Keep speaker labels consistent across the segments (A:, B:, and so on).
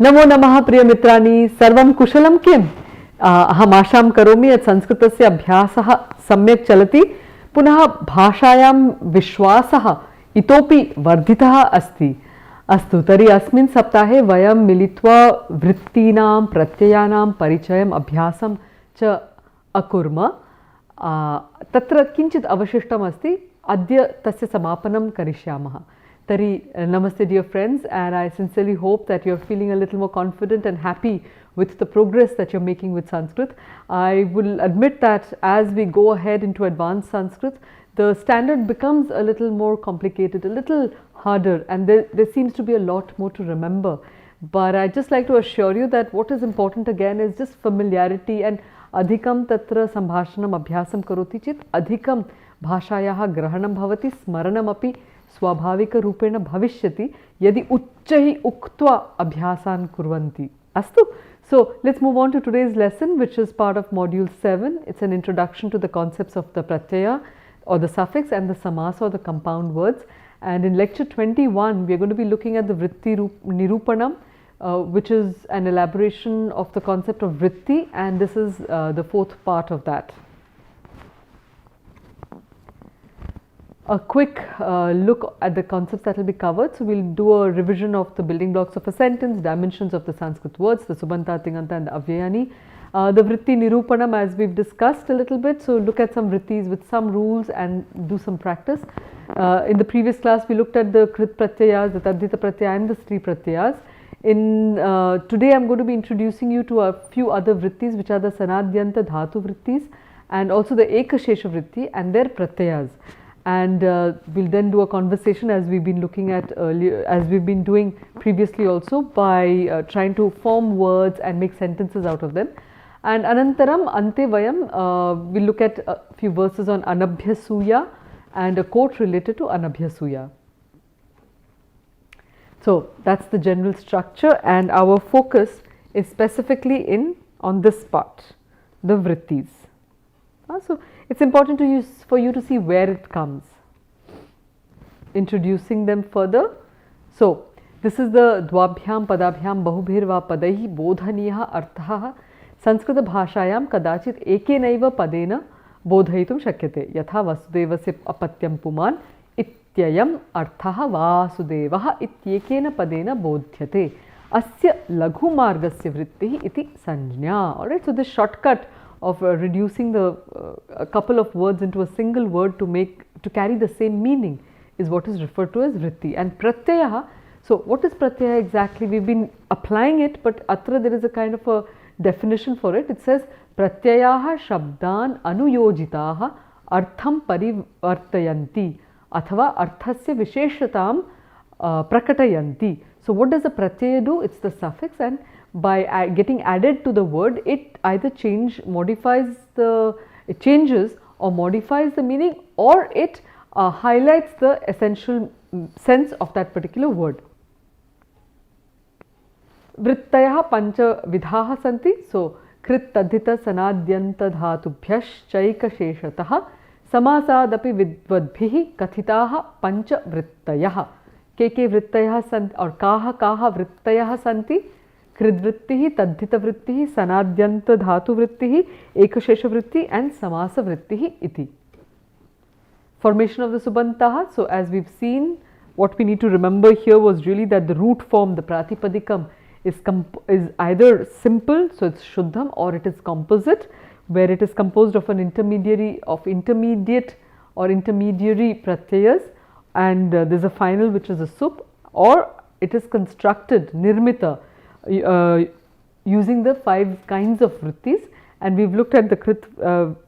A: नमो नमः प्रियमित्राणि सर्वं कुशलं किम् अहम् आशां करोमि यत् संस्कृतस्य अभ्यासः सम्यक् चलति पुनः भाषायां विश्वासः इतोपि वर्धितः अस्ति। अस्तु तर्हि अस्मिन् सप्ताहे वयं मिलित्वा वृत्तीनां प्रत्ययानां परिचयम् अभ्यासं च अकुर्म। तत्र किञ्चित् अवशिष्टमस्ति, अद्य तस्य समापनं करिष्यामः। Tari, namaste dear friends, and I sincerely hope that you're feeling a little more confident and happy with the progress that you're making with Sanskrit. I will admit that as we go ahead into advanced Sanskrit, the standard becomes a little more complicated, a little harder, and there seems to be a lot more to remember. But I'd just like to assure you that what is important again is just familiarity, and adhikam tatra sambhashanam abhyasam karoti chit adhikam bhashayaha grahanam bhavati smaranam api स्वाभाविक रूपेण भविष्यति यदि उच्चैः उक्त्वा अभ्यासान् कुर्वन्ति। अस्तु, so let's move on to today's lesson, which is part of module 7. It's an introduction to the concepts of the pratyaya or the suffix and the samasa or the compound words. And in lecture 21 we are going to be looking at the vritti nirupanam, which is an elaboration of the concept of vritti, and this is the fourth part of that. A quick look at the concepts that will be covered. So, we will do a revision of the building blocks of a sentence, dimensions of the Sanskrit words, the Subanta, Tinganta and the Avyayani. The Vritti Nirupanam, as we have discussed a little bit. So, look at some Vrittis with some rules and do some practice. In the previous class we looked at the Krit Pratyayas, the Tadhita Pratyaya and the Stri Pratyayas. Today I am going to be introducing you to a few other Vrittis, which are the Sanadyanta Dhatu Vrittis and also the Ekashesha Vritti and their Pratyayas. And we'll then do a conversation as we've been looking at earlier, as we've been doing previously also, by trying to form words and make sentences out of them. And anantaram ante vayam we'll look at a few verses on anabhyasuya and a quote related to anabhyasuya. So that's the general structure, and our focus is specifically on this part, the vrittis. So it's important for you to see where it comes. Introducing them further. So this is the dvabhyam padabhyam bahubhirva padaihi bodhaniyaha arthaha Sanskrit bhashayam kadachit ekenaiva padena bodhayitum shakyate yatha vasudevasya apatyam puman ityayam arthaha vasudevaha ityekena padena bodhyate asya laghu margasya vrittihi iti sanjna. Alright, so this shortcut of reducing a couple of words into a single word to carry the same meaning is what is referred to as vritti. And pratyayaha, so what is pratyaya exactly? We've been applying it, but atra there is a kind of a definition for it. It says pratyayaha shabdan anuyojitaha artham parivartayanti athava arthasya visheshatam prakatayanti. So what does the pratyaya do? It's the suffix, and by getting added to the word, it either changes or modifies the meaning, or it highlights the essential sense of that particular word. Vrittayaha pancha vidhaha santi. So krit tadhita sanadyanta dhatubhyash chaika sheshataha samasadapi vidvadbhihi kathitaha pancha vrittayaha. Ke vrittayaha santi or kaha vrittayaha santi. Kridvrittihi, Tadhita Vrittihi, Sanadyanta Dhatu Vrittihi, Ekashesha Vritti and Samasa Vrittihi iti. Formation of the Subantaha. So as we've seen, what we need to remember here was really that the root form, the Pratipadikam, is either simple, so it's Shuddham, or it is composite, where it is composed of an intermediate or intermediary pratyayas, and there's a final which is a sup, or it is constructed, nirmita, using the 5 kinds of vrittis. And we've looked at the krit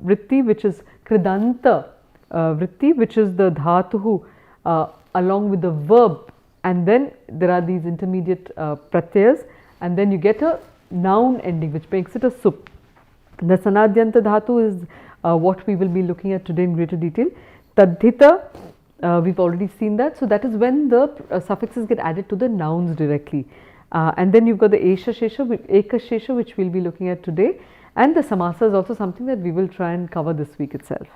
A: vritti, which is kridanta vritti, which is the dhatuhu along with the verb, and then there are these intermediate pratyayas, and then you get a noun ending which makes it a sup. The sanadyanta dhatu is what we will be looking at today in greater detail. Tadhita, we've already seen that, so that is when the suffixes get added to the nouns directly. And then you've got the Ekashesha, which we'll be looking at today, and the Samasa is also something that we will try and cover this week itself.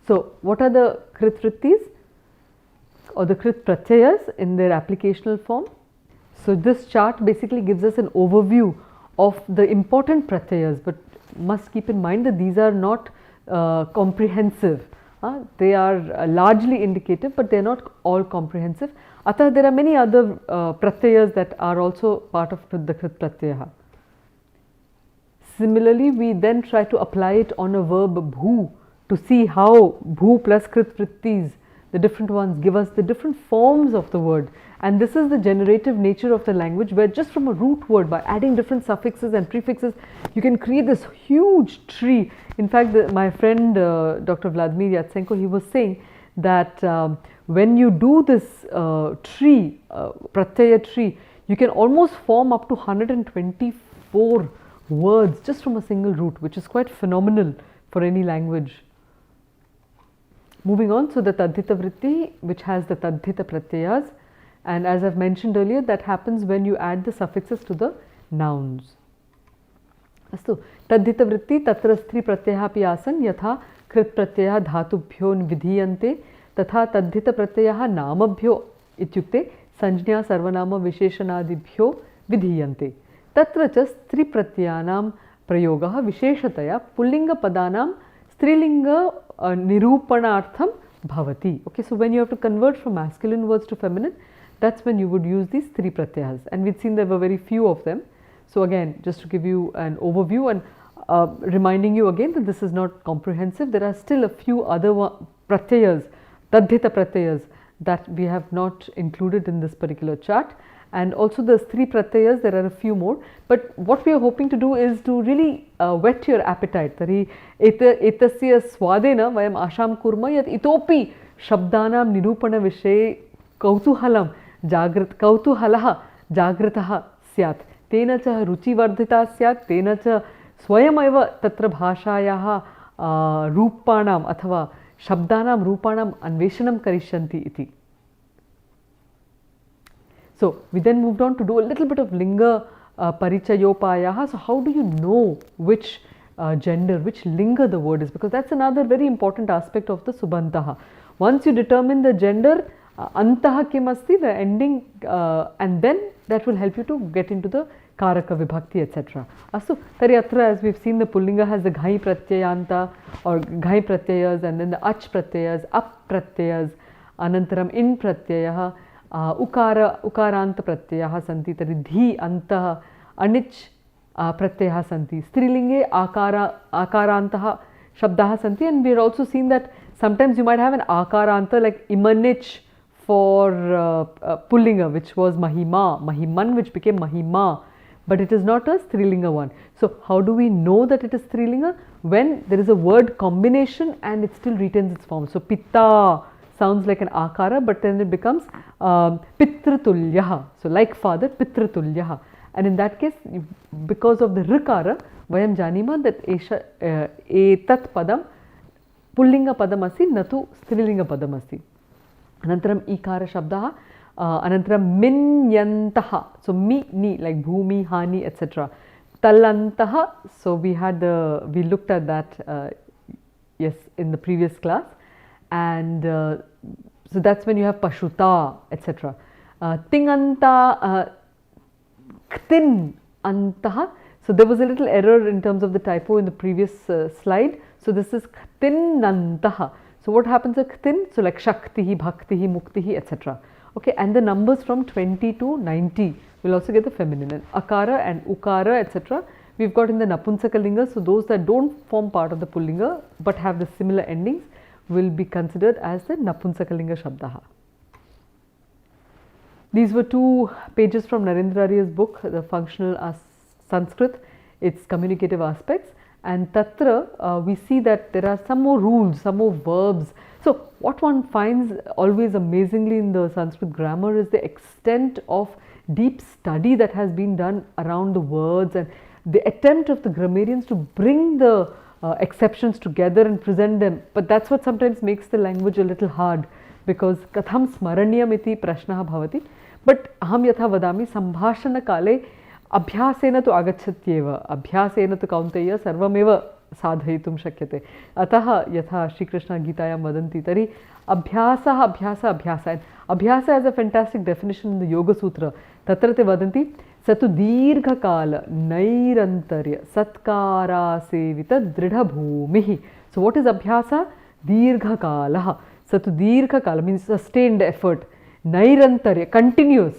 A: So what are the Krit Vrittis or the Krit Pratyayas in their applicational form? So this chart basically gives us an overview of the important pratyayas, but must keep in mind that these are not comprehensive. They are largely indicative, but they are not all comprehensive. Atah, there are many other pratyayas that are also part of the Krit Pratyaya. Similarly, we then try to apply it on a verb bhu to see how bhu plus Krit Vrittis, the different ones, give us the different forms of the word. And this is the generative nature of the language, where just from a root word, by adding different suffixes and prefixes, you can create this huge tree. In fact, my friend Dr. Vladimir Yatsenko, he was saying that when you do this tree, pratyaya tree, you can almost form up to 124 words just from a single root, which is quite phenomenal for any language. Moving on, so the Tadhita Vritti, which has the Tadhita Pratyayas, and as I've mentioned earlier, that happens when you add the suffixes to the nouns. Astu, Tadhita Vritti tatra stri pratyayah api asan yatha Krit Pratyayah dhatubhyo vidhiyante तथा तद्धित प्रत्ययः नामभ्यो इत्युक्ते संज्ञा सर्वनाम विशेषणादिभ्यो विधीयन्ते तत्र च स्त्रीप्रत्ययानां प्रयोगः विशेषतया पुल्लिङ्गपदानां स्त्रीलिङ्ग निरूपणार्थं भवति. Okay, so when you have to convert from masculine words to feminine, that's when you would use these three pratyayas, and we've seen there were very few of them. So again, just to give you an overview and reminding you again that this is not comprehensive, there are still a few other pratyayas, tadhita pratyayas, that we have not included in this particular chart, and also the three pratyayas, there are a few more, but what we are hoping to do is to really whet your appetite. Tari etasya swadena vayam asham kurma yat itopi shabdanam nirupana vishe kautuhalam kautuhalaha jagrataha syat tena cha ruchi vardhita syat tena cha swayamaiva tatra bhashayaha rupanam athava shabdanam rupanam anveshanam karishanti iti. So we then moved on to do a little bit of linga parichayopayaha. So how do you know which gender, which linga the word is, because that's another very important aspect of the subhantaha. Once you determine the gender, antaha kim asti, the ending, and then that will help you to get into the karaka vibhakti, etc. Astu tari atra, as we've seen, the pullinga has the ghai pratyayanta or ghai pratyayas, and then the ach pratyayas, ap pratyayas, anantaram in pratyayah, ukaranta pratyayah santi, tari dhi antah anich pratyayah santi, strilinge akarantaha shabdaha santi, and we are also seen that sometimes you might have an akaranta like imanich for pullinga, which was mahima, mahiman, which became mahima, but it is not a strilinga one. So how do we know that it is strilinga? When there is a word combination and it still retains its form. So pitta sounds like an akara, but then it becomes pitratulyaha, so like father, pitratulyaha, and in that case, because of the rikara, vayam janima that etat padam pullinga padam asti natu strilinga padam asti. Anantaram ikara shabdaha, anantaram minyantaha, so mi, ni, like bhumi, hani, etc. Talantaha, so we looked at that yes, in the previous class, and so that's when you have pashuta, etc. Tinganta, ktin antaha, so there was a little error in terms of the typo in the previous slide, so this is ktinantaha. So what happens at ktin? So like shaktihi, bhaktihi, muktihi, etc. Okay, and the numbers from 20 to 90 will also get the feminine, and akara and ukara, etc. we've got in the napunsakalinga, so those that don't form part of the pullinga but have the similar endings will be considered as the napunsakalinga shabdaha. These were 2 pages from Narendra Arya's book, The Functional Sanskrit, its communicative aspects, and tatra we see that there are some more rules, some more verbs. So what one finds always amazingly in the Sanskrit grammar is the extent of deep study that has been done around the words, and the attempt of the grammarians to bring the exceptions together and present them. But that's what sometimes makes the language a little hard, because katham smaranyam iti prashnaha bhavati, but aham yatha vadami sambhashana kale abhyasena tu agachatyeva, abhyasena tu kaunteya sarvameva साधयितुं शक्यते. अतः यथा श्रीकृष्णगीतायां वदन्ति तर्हि अभ्यासः अभ्यासः अभ्यासः. अभ्यासः as a fantastic definition in the Yogasutra. तत्र ते वदन्ति स तु दीर्घकाल नैरन्तर्य सत्कारासेवित दृढभूमिः. सो वाट् इस् अभ्यास? दीर्घकालः. स तु दीर्घकाल मीन्स् सस्टेन्ड एफर्ट. नैरन्तर्य continuous.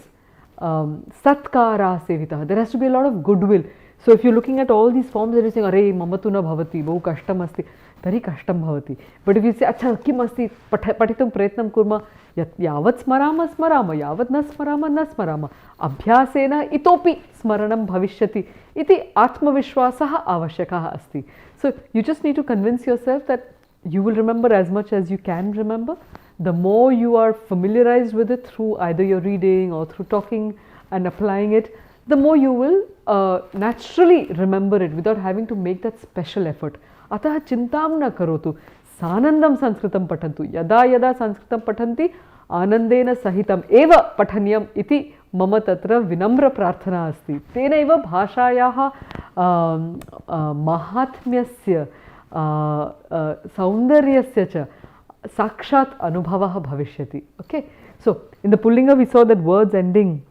A: Satkara sevita. There has to be a lot of goodwill. So if you're looking at all these forms and you're saying, Arey, mama tu na bhavati, bahu kashtam asti, tari kashtam bhavati. But if you say, Acha, kim asti, patitum pretnam kurma, yavat smarama smarama, yavat na smarama na smarama, abhyasena itopi smaranam bhavishyati, iti atmavishwasaha avashyakaha asti. So you just need to convince yourself that you will remember as much as you can remember. The more you are familiarized with it through either your reading or through talking and applying it, the more you will naturally remember it without having to make that special effort. Atah chintam na karotu. Sanandam sanskritam pathantu. Yada yada sanskritam pathanti anandena sahitam eva pathaniyam iti mama tatra vinamra prarthana asti. Tena eva bhashayaha mahatmyasya saundaryasya cha sakshat anubhavah bhavishyati. Okay, so in the Pullinga we saw that words ending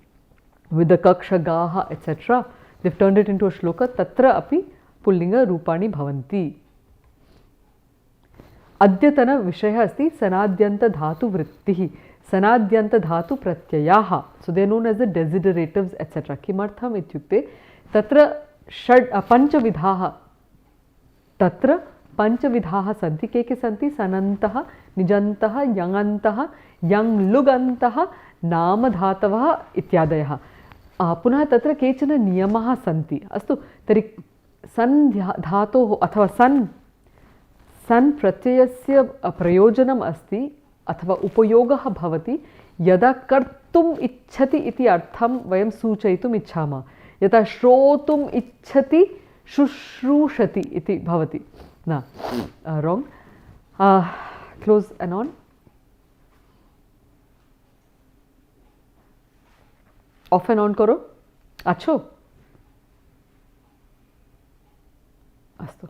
A: with the kaksha, gaha, etc. They've turned it into a shloka. Tatra api Pullinga rupani bhavanti. Adyatana vishaya asti sanadyanta dhatu vrittihi. Sanadyanta dhatu pratyayaha. So they are known as the desideratives, etc. Kimartham ityukte tatra shad panchavidhaha. Tatra panchavidhaha santi. Ke santi? Sanantaha, nijantaha, yangantaha, yanglugantah, namadhatavah ityadayah. Punah tatra kechana niyamah santi. Astu tari san dhatoh athava san pratyayasya prayojanam asti athava upayogah bhavati yada kartum ichhati iti artham vayam suchayitum ichhama. Yata shrotum ichhati shushrushati iti bhavati. Na, wrong. Close and on. Off and on karo. Acho. Astu.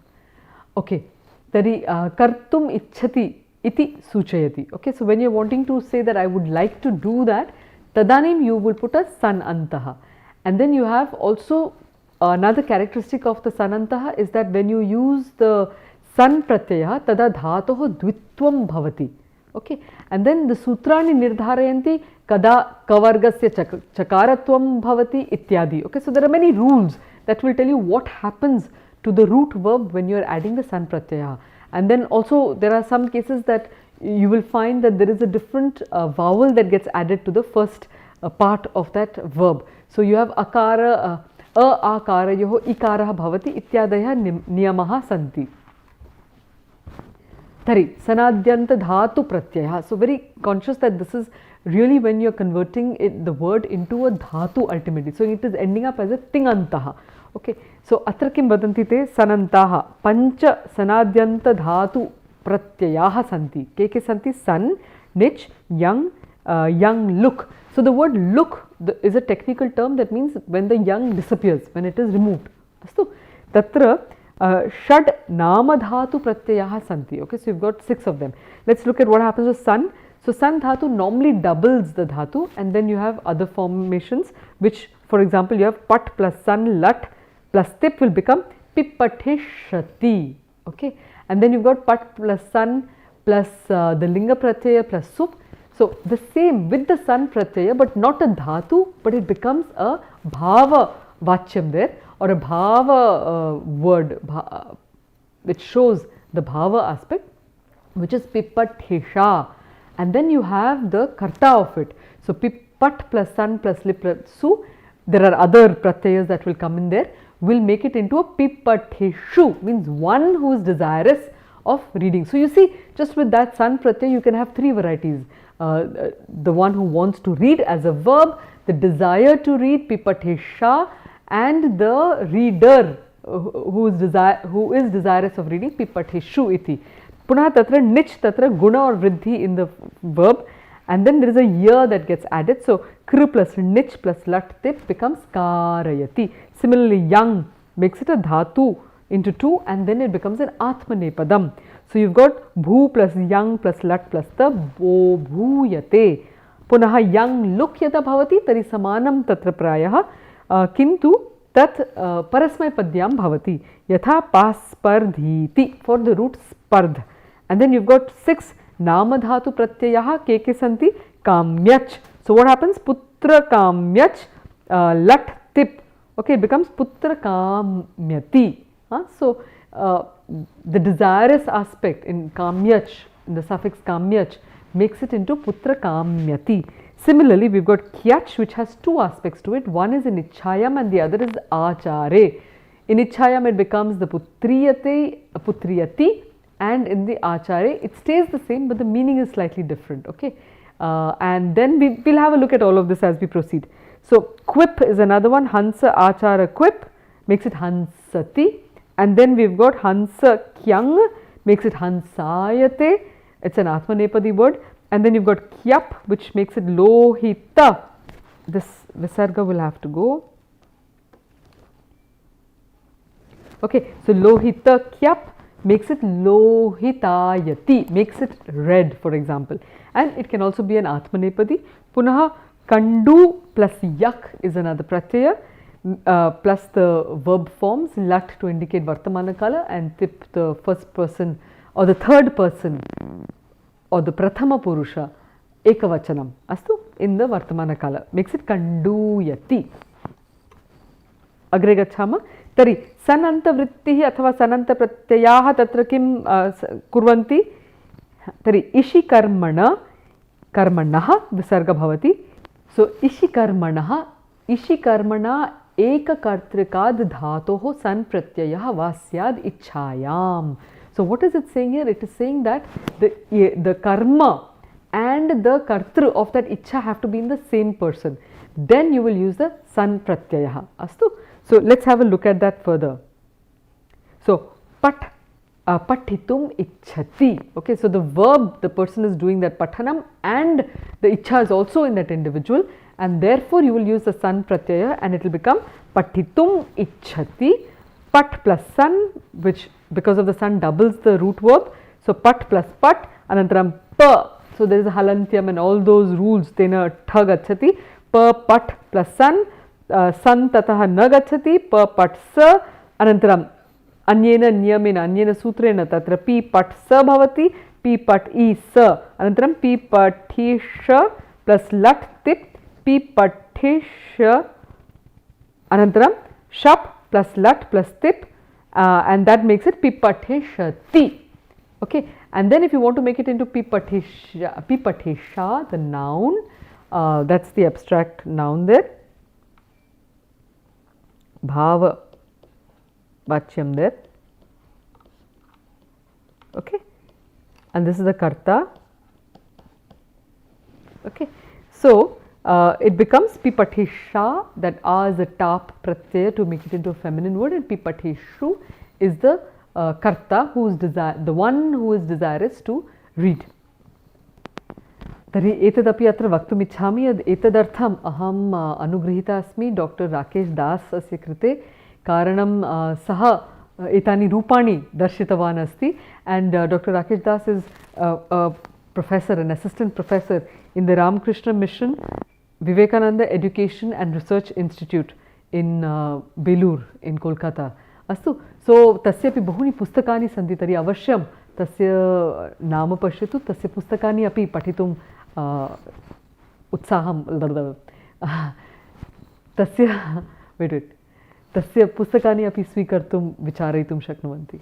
A: Okay. Tari kartum ichhati iti suchayati. Okay. So when you're wanting to say that I would like to do that, tadanim you will put a san antaha. And then you have also another characteristic of the sanantaha is that when you use the san pratyaya tada dhatoh dvitvam bhavati. Okay, and then the sutrani nirdharayanti kada kavargasya chakaratvam bhavati ityadi. Okay, so there are many rules that will tell you what happens to the root verb when you are adding the san pratyaya. And then also there are some cases that you will find that there is a different vowel that gets added to the first part of that verb. So you have akara akarayoh ikarah bhavati ityadayah niyamah santi. Tari sanadyanta dhatu pratyaya. So very conscious that this is really when you are converting the word into a dhatu ultimately. So it is ending up as a tingantaha. Okay. So atra kim vadanti te sanantaha pancha sanadyanta dhatu pratyayaha santi. Ke santi? San, nich, young, young look. So the word look is a technical term that means when the young disappears, when it is removed. Astu tatra shad namadhatu pratyayaha santi. Okay, so you've got 6 of them. Let's look at what happens with san. So san dhatu normally doubles the dhatu, and then you have other formations which, for example, you have pat plus san, lat plus tip will become pipatishati. Okay, and then you've got pat plus san plus the linga pratyaya plus sup. So the same with the san pratyaya, but not a dhatu, but it becomes a bhava vachyam there, or a bhava word which shows the bhava aspect, which is pipatisha. And then you have the karta of it. So pipat plus san plus lip plus su, there are other pratyayas that will come in there, will make it into a pipatishu, means one who is desirous of reading. So you see, just with that san pratyaya you can have 3 varieties. The one who wants to read as a verb, the desire to read pipatisha, and the reader who is desirous of reading pipatishu iti. Punah tatra nich tatra guna or vriddhi in the verb, and then there is a ya that gets added. So kr plus nich plus lat tip becomes karayati. Similarly, young makes it a dhatu into 2 and then it becomes an Atmanepadam. So you've got bhu plus yang plus lat plus ta bo bhuyate. Punaha yang luk yata bhavati tari samanam tatra prayaha kintu tat parasmaypadyam bhavati yatha paspardhiti for the root spardh. And then you've got 6 namadhatu pratyayaha ke santi kamyach. So what happens? Putra kamyach lat tip. Okay, it becomes putra kamyati. So the desirous aspect in kamyach, in the suffix kamyach, makes it into putra kamyati. Similarly, we've got kyach which has 2 aspects to it. One is in ichhayam and the other is achare. In ichhayam it becomes the putriyati, and in the achare it stays the same but the meaning is slightly different. Okay, and then we'll have a look at all of this as we proceed. So quip is another one. Hansa achara quip makes it hansati, and then we've got hansa kyang makes it hansayate. It's an Atmanepadi word. And then you've got kyap which makes it lohita. This visarga will have to go. Okay, so lohita kyap makes it lohitayati, makes it red, for example. And it can also be an Atmanepadi. Punaha kandu plus yak is another pratyaya, plus the verb forms lat to indicate Vartamana kala and tip the first person or the third person or the prathama purusha ekavachanam astu in the Vartamana kala makes it kanduyati. Agre gachhama. Tari sananta vrittihi athava sananta pratyayaha tatra kim kurvanti. Tari ishi karmana karmanaha visarga bhavati. So ishi karmana ekakartrikad dhatoho san pratyayaha vasyad ichhayam. So what is it saying here? It is saying that the karma and the kartru of that ichha have to be in the same person. Then you will use the san pratyayaha. Astu. So let's have a look at that further. So patitum ichhati. Okay, so the verb, the person is doing that pathanam and the ichha is also in that individual, and therefore you will use the san pratyaya and it will become patitum ichhati. Pat plus san, which because of the sun doubles the root verb. So pat plus pat, anantaram pa. So there is a halantyam and all those rules. Tena tha gachati. Pa pat plus san, san tataha na gachati. Pa pat sa, anantaram anyena niyamena, anyena sutrena tatra pi pat sa bhavati. Pi pat I sa, anantaram pi patisha plus lat tip. Pi patisha, anantaram shap plus lat plus tip, and that makes it pipateshati. Okay, and then if you want to make it into pipatesha, the noun, that's the abstract noun there. Bhava vachyam there. Okay, and this is the karta. Okay, so it becomes pipatesha, that a is a tap pratyaya to make it into a feminine word, and pipateshu is the karta who is the one who is desirous to read. Tari etadapi atra vaktum ichhami yad etadartham aham anugrihita asmi Dr. Rakesh Das asya krite karanam saha etani rupani darshitavan asti, and Dr. Rakesh Das is a professor, an assistant professor in the Ramakrishna Mission Vivekananda Education and Research Institute in Belur in Kolkata. Astu. So tasyapi bahuni pustakani santi, tari avashyam tasya nama pashyatu, tasya pustakani api patitum utsaham tasya tasya pustakani api swikartum vicharaitum shaknuvanti.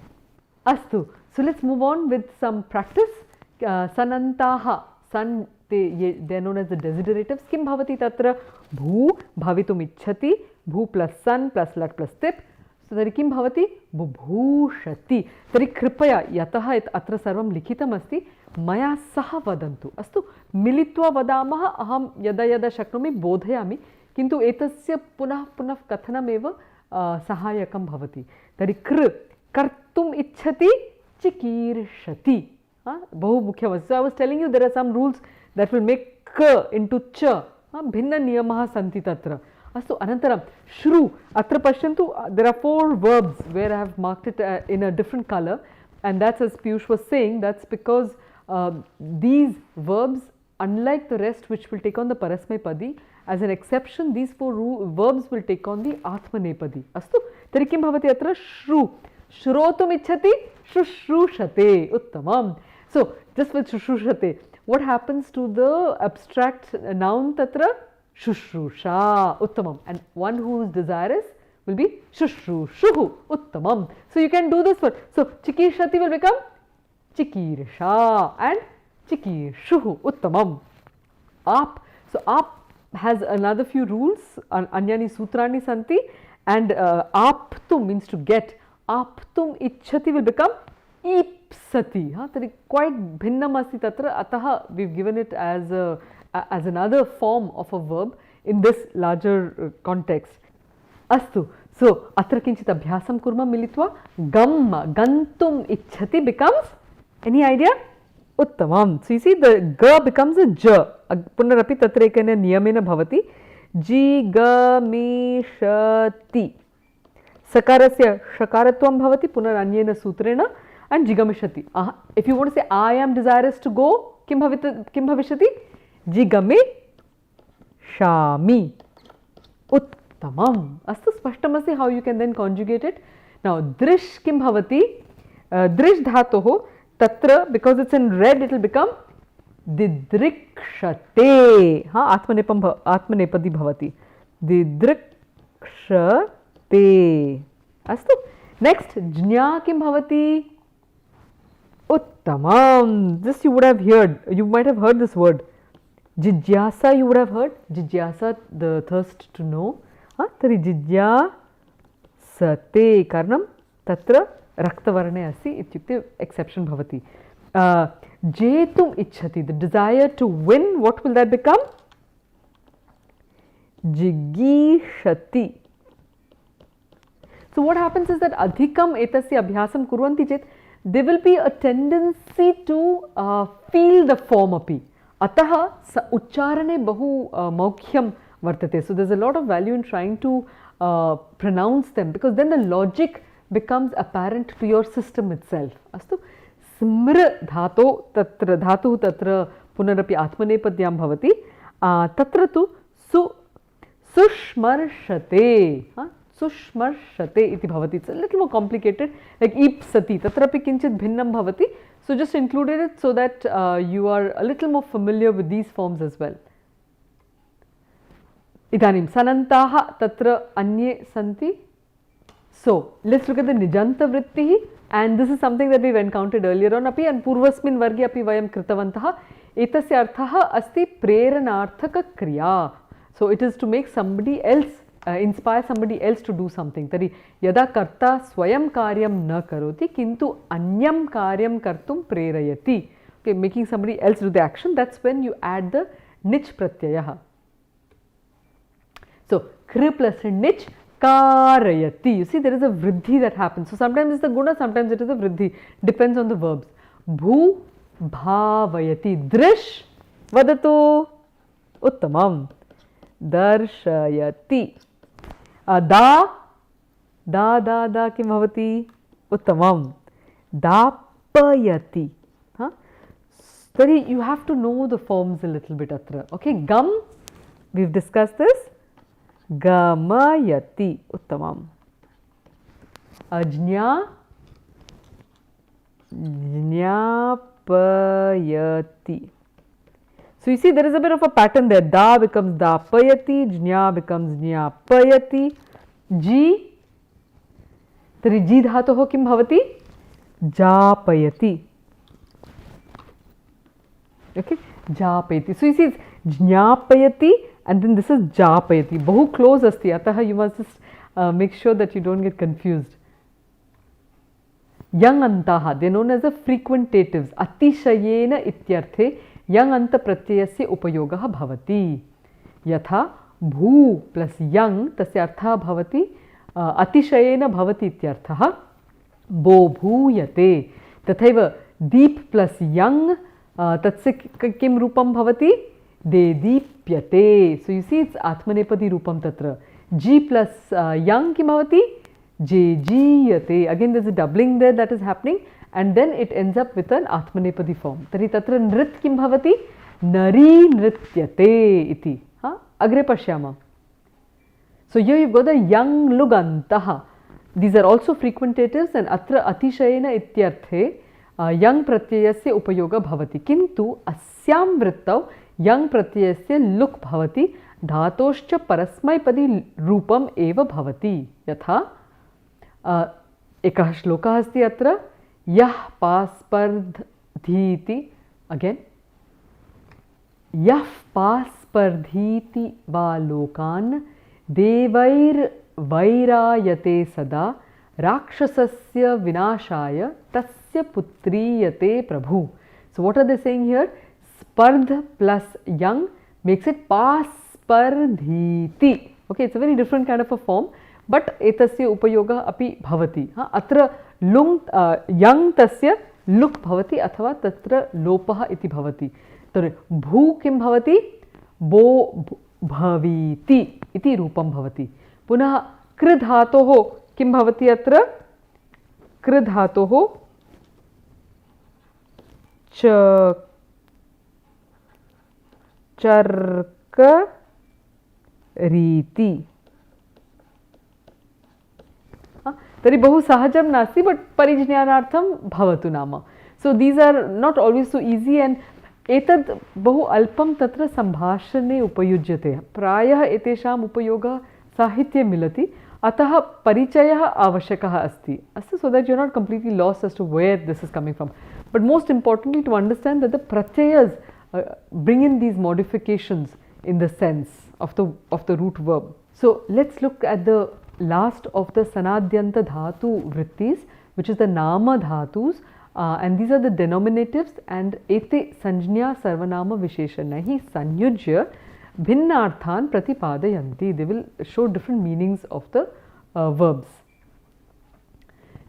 A: Astu. So let's move on with some practice. Sanantaha, san, they are known as the desideratives. Kim bhavati tatra bhu bhavitum ichhati, bhu plus san plus lat plus tip. So tari kim bhavati bubhushati. Tari kripaya yataha atra sarvam likhitam asti maya saha vadantu. Astu militva vadamaha aham yada yada shaknomi bodhayami, kintu etasya punah punah kathanam eva sahayakam bhavati. Tari kartum ichhati chikirshati. Bahu mukhya vas. So I was telling you there are some rules that will make k into cha. Bhinna niyamaha santi tatra. अस्तु अनन्तरं श्रु अत्र पश्यन्तु there are 4 verbs where I have marked it in a different color, and that's as Piyush was saying, that's because these verbs, unlike the rest which will take on the parasmaipadi, as an exception these 4 verbs will take on the atmanepadi. Astu tari kim bhavati atra shru shrotum ichhati shushrushate uttamam. So just with shushrushate, what happens to the abstract noun tatra? Shushrusha uttamam, and one who is desirous will be shushrushuhu uttamam. So you can do this word. So chikishati will become chikirsha and chikishuhu uttamam. Aap, so aap has another few rules, anyani sutrani santi, and aptum means to get. Aptum ichhati will become ipsati. Tari quite bhinnam asti tatra, ataha we've given it as another form of a verb in this larger context. Astu, so atra kinchit abhyasam kurma militva. Gamma gantum ichhati becomes, any idea? Uttamam. So you see the ga becomes a j. Punarapi tatra ekana niyamena bhavati. Jigamishati. Sakarasya shakaratvam bhavati punaranyena sutrena and jigamishati. If you want to say I am desirous to go, kim bhavishati? Jigamishami. Uttamam. Astu spashtamasi how you can then conjugate it. Now drish kim bhavati? Drish dhatoho. Tatra, because it's in red, it will become didrikshate. Atmanepadi bhavati. Didrikshate. Astu. Next, jnya kim bhavati? Uttamam. This you would have heard. You might have heard this word. Jigyasa you would have heard. Jigyasa, the thirst to know. Tari jigyasate. Karanam tatra raktavarane asti ityukte exception bhavati. Jetum ichhati, the desire to win, what will that become? Jigishati. So what happens is that adhikam etasya abhyasam kurvanti chet, there will be a tendency to feel the form api. Ataha ucharane bahu maukhyam vartate. So there's a lot of value in trying to pronounce them, because then the logic becomes apparent to your system itself. Astu smr dhato tatra dhatu tatra punarapi atmanepadyam bhavati. Tatra tu sushmarshate. Sushmarshate iti bhavati. It's a little more complicated, like ipsati tatrapi kinchit bhinnam bhavati. So just included it so that you are a little more familiar with these forms as well. Idanim sanantaha tatra anye santi. So let's look at the nijanta vritti, and this is something that we've encountered earlier on api, and purvasmin varge api vayam kritavantaha. Etasya arthaha asti preranarthaka kriya. So it is to make somebody else, inspire somebody else to do something. Tari yada karta swayam karyam na karoti kintu anyam karyam kartum prerayati. Okay, making somebody else do the action, that's when you add the nich pratyayaha. So kri plus nich karayati. You see, there is a vriddhi that happens. So sometimes it's the guna, sometimes it is a vriddhi. Depends on the verbs. Bhu bhavayati. Drish vadatu. Uttamam. Darshayati. Da kim bhavati? Uttamam. Dapayati. So you have to know the forms a little bit atra. Okay, gam, we've discussed this. Gamayati. Uttamam. Ajnya. Jnapayati. So you see, there is a bit of a pattern there. Da becomes dapayati, jnya becomes jnyapayati, ji. Tari ji dhatoho kim bhavati? Japayati. Okay, japayati. So you see, it's jnyapayati and then this is japayati. Bahu close asti. Ataha you must just make sure that you don't get confused. Yang antaha, they are known as the frequentatives. Atishayena ityarthe yang anta pratyayasya upayogaha bhavati. Yatha bhu plus yang tasya artha bhavati atishayena bhavati ityarthaha bo bhuyate. Tathaiva deep plus yang tatsya kim rupam bhavati? Dedipyate. So you see it's Atmanepadi Rupam Tatra. G plus yang kim bhavati? Jejiyate. Again there's a doubling there that is happening, and then it ends up with an Atmanepadi form. Tari tatra nrit kim bhavati? Nari nrityate iti. Agre pashyama. So here you've got the yang lugantaha. These are also frequentatives, and atra atishayena ityarthe yang pratyayasya upayoga bhavati. Kintu asyam vrittau yang pratyayasya luk bhavati धातोश्च परस्मैपदी रूपम एव भवति. यथा एकः श्लोकः अस्ति अत्र, यः पास्पर्धीति, again यः पास्पर्धीति वा लोकान् देवैर्वैरायते सदा राक्षसस्य विनाशाय तस्य पुत्रीयते प्रभु. So what are they saying here? Spardh plus yang makes it paspardhiti. Okay, it's a very different kind of a form, but etasya upayogah api bhavati. Atra lung yang tasya luk bhavati athava tatra lopah iti bhavati. Tare bhu kim bhavati? Bo bhaviti iti rupam bhavati. Punah kr dhatoh kim bhavati atra? Kr dhatoh charka रीति. तरी बहु सहजं नास्ति, but परिज्ञानार्थं भवतु नाम. So these are not always so easy, and एतद् बहु अल्पं तत्र सम्भाषणे उपयुज्यते. प्रायः एतेषाम् उपयोगः साहित्ये मिलति, अतः परिचयः आवश्यकः अस्ति. अस्तु, so that you are not completely lost as to where this is coming from. But most importantly, to understand that the pratyayas bring in these modifications in the sense of the root verb. So let's look at the last of the sanadyanta dhatu vrittis, which is the nama dhatus, and these are the denominatives, and ete sanjnya sarvanama visheshanaihi sanyujya bhinnarthan pratipadayanti. They will show different meanings of the verbs.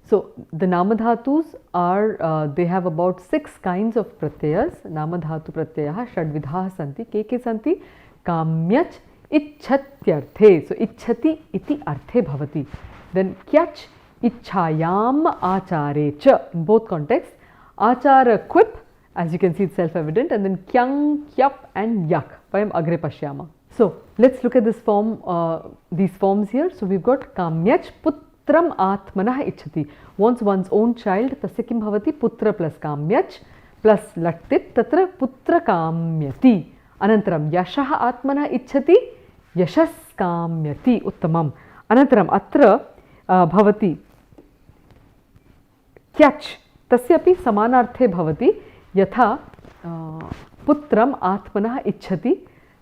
A: So the namadhatus are, they have about 6 kinds of pratyayas. Namadhatu pratyayah षड्विधाः santi. Ke santi? Kamyach ichhatyarthe. So ichhati iti arthe bhavati. Then kyach ichhayam achare cha. In both contexts, achara quip, as you can see it's self-evident, and then kyang, kyap and yak. Vayam agre pashyama. So let's look at this form, these forms here. So we've got kamyach putram atmanah ichhati. Wants one's own child. Tasya kim bhavati? Putra plus kamyach plus lattit. Tatra putra kamyati. Anantaram yashah atmanah ichhati. Yashas kamyati. Uttamam. Anantaram atra bhavati kyach. Tasyapi samanarthe bhavati. Yatha putram atmanah ichhati.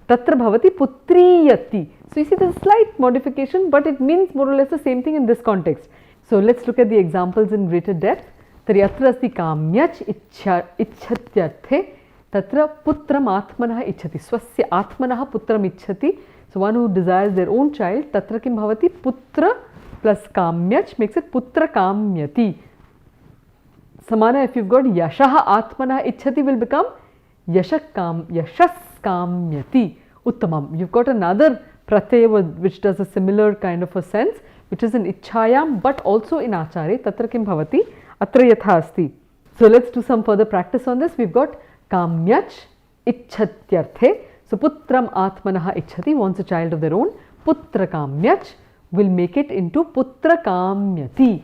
A: Tatra bhavati putriyati. So you see there's a slight modification, but it means more or less the same thing in this context. So let's look at the examples in greater depth. Tari atra asti kamyach ichhatyarthe. Tatra putram atmanah ichhati. Swasya atmanah putram ichhati. So one who desires their own child. Tatra kim bhavati? Putra plus kamyach makes it putra kamyati. Samana, if you've got yashah atmanah ichhati, will become yashas kamyati. Uttamam. You've got another pratyaya which does a similar kind of a sense, which is in ichhayam but also in achare. Tatra kim bhavati? Atra yatha asti. So let's do some further practice on this. We've got kamyach ichhatyarthe. So putram atmanah ichhati, wants a child of their own. Putra kamyach will make it into putra kamyati.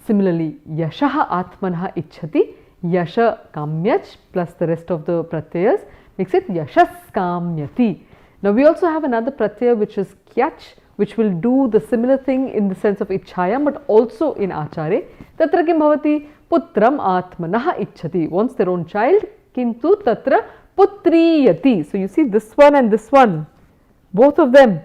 A: Similarly, yashah atmanah ichhati. Yasha kamyach plus the rest of the pratyayas makes it yashas kamyati. Now we also have another pratyaya which is kyach, which will do the similar thing in the sense of ichhayam but also in achare. Tatra kim bhavati? Putram atmanah ichhati. Wants their own child. Kintu tatra putriyati. So you see this one and this one, both of them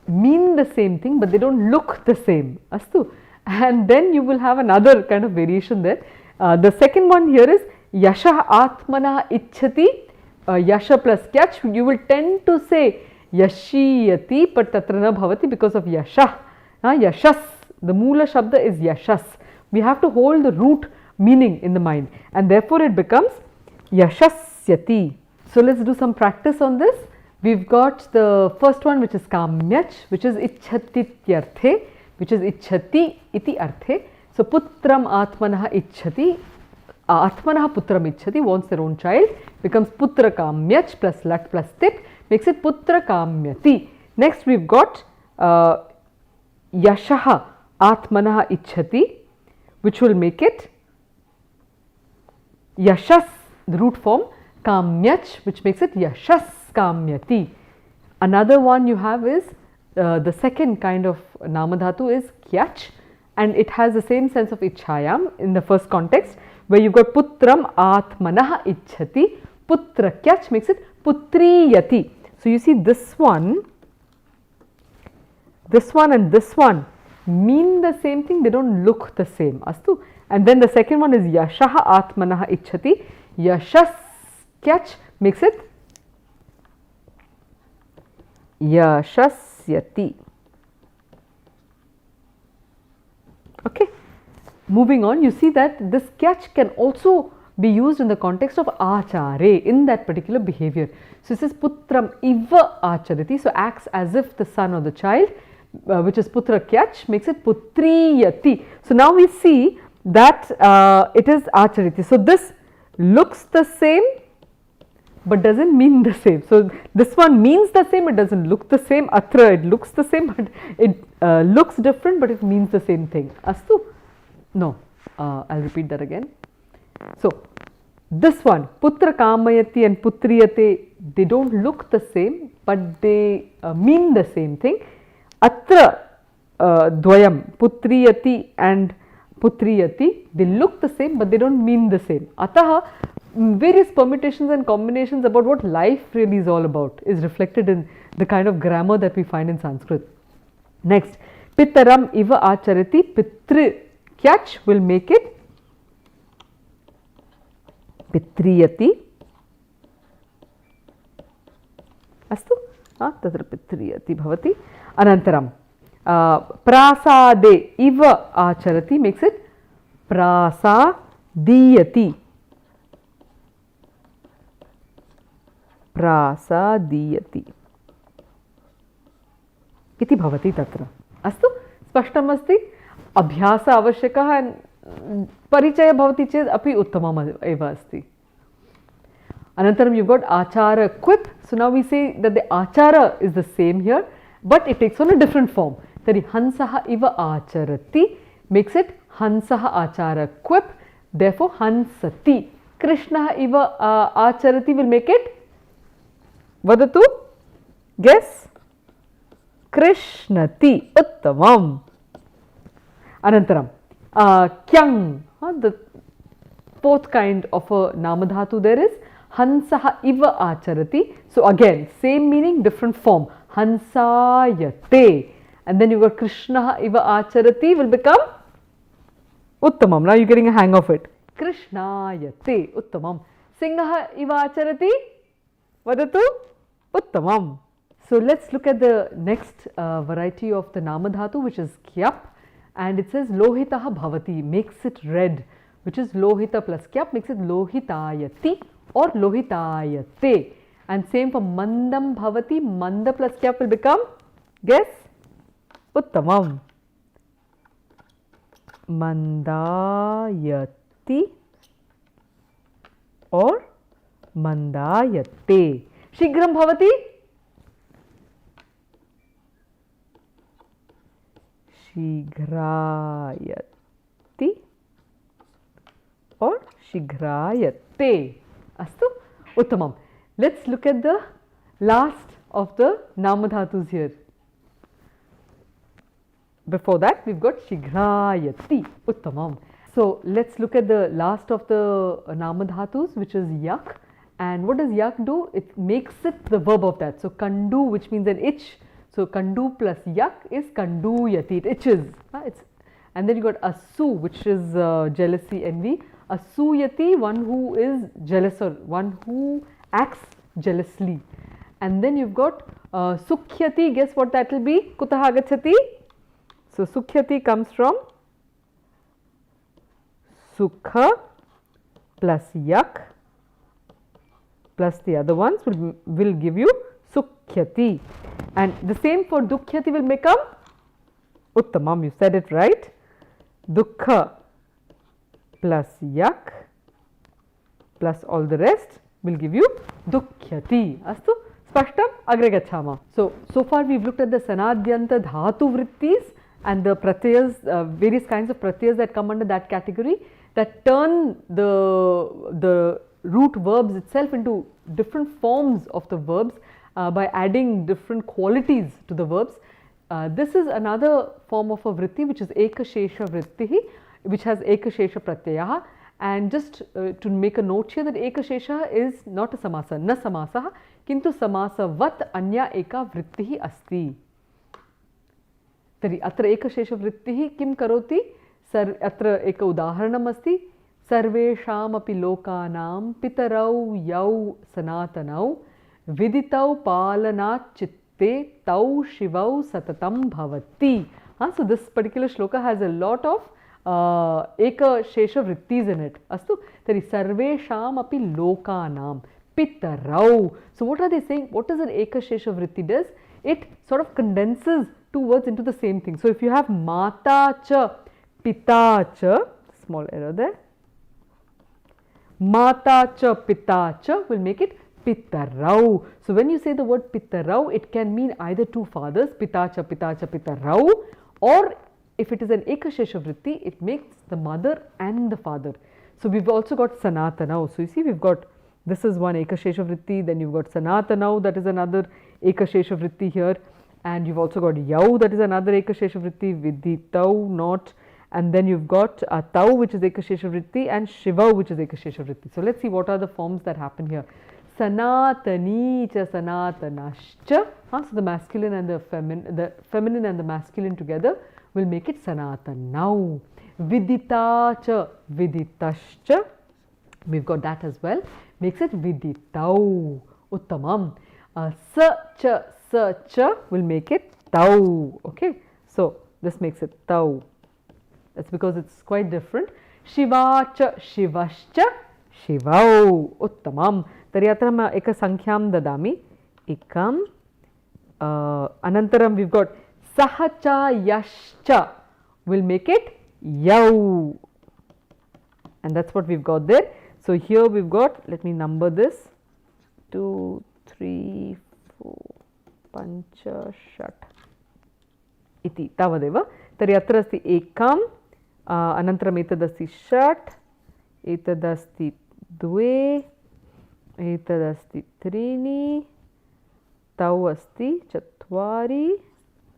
A: mean the same thing, but they don't look the same. Astu. And then you will have another kind of variation there. The second one here is yashah atmanah ichhati. Yasha plus kyach, you will tend to say yashiyati, but tatra na bhavati because of yashah. Yashas, the moola shabda is yashas. We have to hold the root meaning in the mind, and therefore it becomes yashasyati. So let's do some practice on this. We've got the first one, which is kamyach, which is ichhatityarthe, which is ichhati iti arthe. So putram atmanah ichhati, atmanah putram ichhati, wants their own child, becomes putra kamyach plus lat plus tit, makes it putra kamyati. Next we've got yashaha atmanah ichhati, which will make it yashas, the root form, kamyach, which makes it yashas kamyati. Another one you have is the second kind of namadhatu is kyach, and it has the same sense of ichhayam in the first context, where you've got putram atmanah ichhati, putra kyach makes it putriyati. So you see this one and this one mean the same thing, they don't look the same. Astu. And then the second one is yashaha atmanah ichhati, yashas kyach makes it yashasyati. Okay. Moving on, you see that this kyach can also be used in the context of achare, in that particular behavior. So it says putram iva acharati, so acts as if the son or the child, which is putra kyach, makes it putriyati. So now we see that it is achariti. So this looks the same but doesn't mean the same. So this one means the same, it doesn't look the same. Atra, it looks the same, but it looks different, but it means the same thing. Astu? No, I'll repeat that again. So this one, putra kamayati and putriyate, they don't look the same, but they mean the same thing. Atra dvayam, putriyati and putriyati, they look the same, but they don't mean the same. Ataha, various permutations and combinations about what life really is all about is reflected in the kind of grammar that we find in Sanskrit. Next, pitaram iva acharati, pitri kyach will make it pitriyati. Astu? Tatra pitriyati bhavati. Anantaram, prasade iva acharati makes it prasadiyati. Prasadiyati इति भवति तत्र. अस्तु, स्पष्टम् अस्ति. अभ्यास आवश्यकः, परिचयः भवति चेत् अपि उत्तमम् एव अस्ति. Anantaram, you've got achara quip. So now we say that the achara is the same here, but it takes on a different form. Tari hansaha iva acharati makes it hansaha achara quip, therefore hansati. Krishnaha iva acharati will make it vadatu, guess, krishnati. Uttamam. Anantaram, kyang, the fourth kind of a namadhatu there is hansaha iva acharati. So again, same meaning, different form. Hansayate. And then you got Krishnaha iva acharati will become Uttamam. Now you're getting a hang of it. Krishnayate. Uttamam. Singaha iva acharati. Vadatu. Uttamam. So let's look at the next variety of the namadhatu, which is kyap. And it says lohitaha bhavati, makes it red, which is lohita plus kyap makes it lohitayati or lohitayate. And same for mandam bhavati, manda plus kyap will become, guess, uttamam. Mandayati or mandayate. Shigram bhavati, shigrayati or shigrayate. Astu? Uttamam. Let's look at the last of the namadhatus here. Before that, we've got shigrayati. Uttamam. So let's look at the last of the namadhatus, which is yak. And what does yak do? It makes it the verb of that. So kandu, which means an itch. So kandu plus yak is kanduyati. It itches. And then you got asu, which is jealousy, envy. Asuyati, one who is jealous or one who acts jealously. And then you've got sukhyati. Guess what that will be? Kutaha agachati. So sukhyati comes from sukha plus yak plus the other ones will give you sukhyati. And the same for dukhyati will become uttamam. You said it right. Dukkha plus yak plus all the rest will give you dukhyati. Astu spashtam agre gachhama. So far we have looked at the sanadyanta dhatu vrittis and the pratyas, various kinds of pratyas that come under that category, that turn the root verbs itself into different forms of the verbs by adding different qualities to the verbs. This is another form of a vritti which is ekashesha vrittihi, which has ekashesha pratyaya. And just to make a note here that ekashesha is not a samasa, na samasaha, kintu samasa vat anya eka vrittihi asti. Tari atra ekashesha vrittihi kim karoti? Atra eka udaharanam asti. Sarvesham api lokanam pitarau yau sanatanau viditau palanat chitte tau shivau satatam bhavati. So this particular shloka has a lot of eka shesha vrittis in it. Astu tari sarvesham api lokanam pitarau. So what are they saying? What does an eka shesha vritti does? It sort of condenses two words into the same thing. So if you have mata cha pita cha, small error there, mata cha pita cha will make it pitarau. So when you say the word pitarau, it can mean either two fathers, pita cha pitarau, or if it is an ekashesha vritti, it makes the mother and the father. So we've also got sanatanau. So you see, we've got, this is one ekashesha vritti, then you've got sanatanau, that is another ekashesha vritti here, and you've also got yau, that is another ekashesha vritti, viditau, not, and then you've got tau, which is ekashesha vritti, and shivau, which is ekashesha vritti. So let's see what are the forms that happen here. Sanatani cha sanatanascha. So the masculine and the feminine and the masculine together will make it sanatanau. Vidita cha viditascha. We've got that as well. Makes it viditau. Uttamam. Sa cha will make it tau. Okay. So this makes it tau. That's because it's quite different. Shiva cha shivascha shivau. Uttamam. Tari atra eka sankhyaam dadami. Ekam. Anantaram we've got sahacha yascha will make it yau. And that's what we've got there. So here we've got, let me number this, 2, 3, 4, pancha, shat. Iti tavadeva. Tari atra asti ekam. Anantaram etadasti shat. Etadasti dve. Etadasti trini. Tau asti chatvari.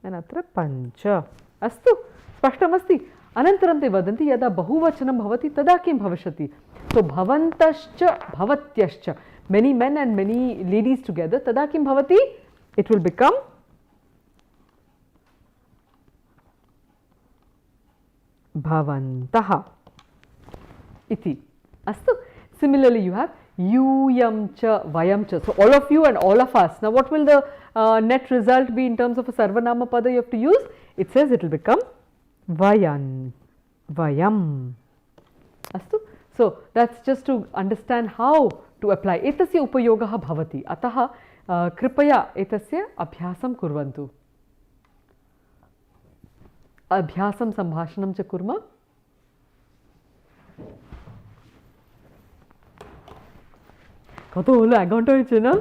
A: And atra pancha. Astu spashtamasti. Anantaram te vadanti yada bahuvachanam bhavati tada kim bhavashati. So bhavantascha bhavatyascha. Many men and many ladies together. Tada kim bhavati? It will become bhavantaha. Iti. Astu. Similarly, you have yuyam cha vayam cha. So all of you and all of us. Now what will the net result be in terms of a sarvanama pada you have to use? It says it will become vayan, vayam. Astu. So that's just to understand how to apply. Etasya upayogaha bhavati. Ataha kripaya etasya abhyasam kurvantu. Abhyasam sambhashanam cha kurma. কত হলো 1 ঘন্টা হয়েছে না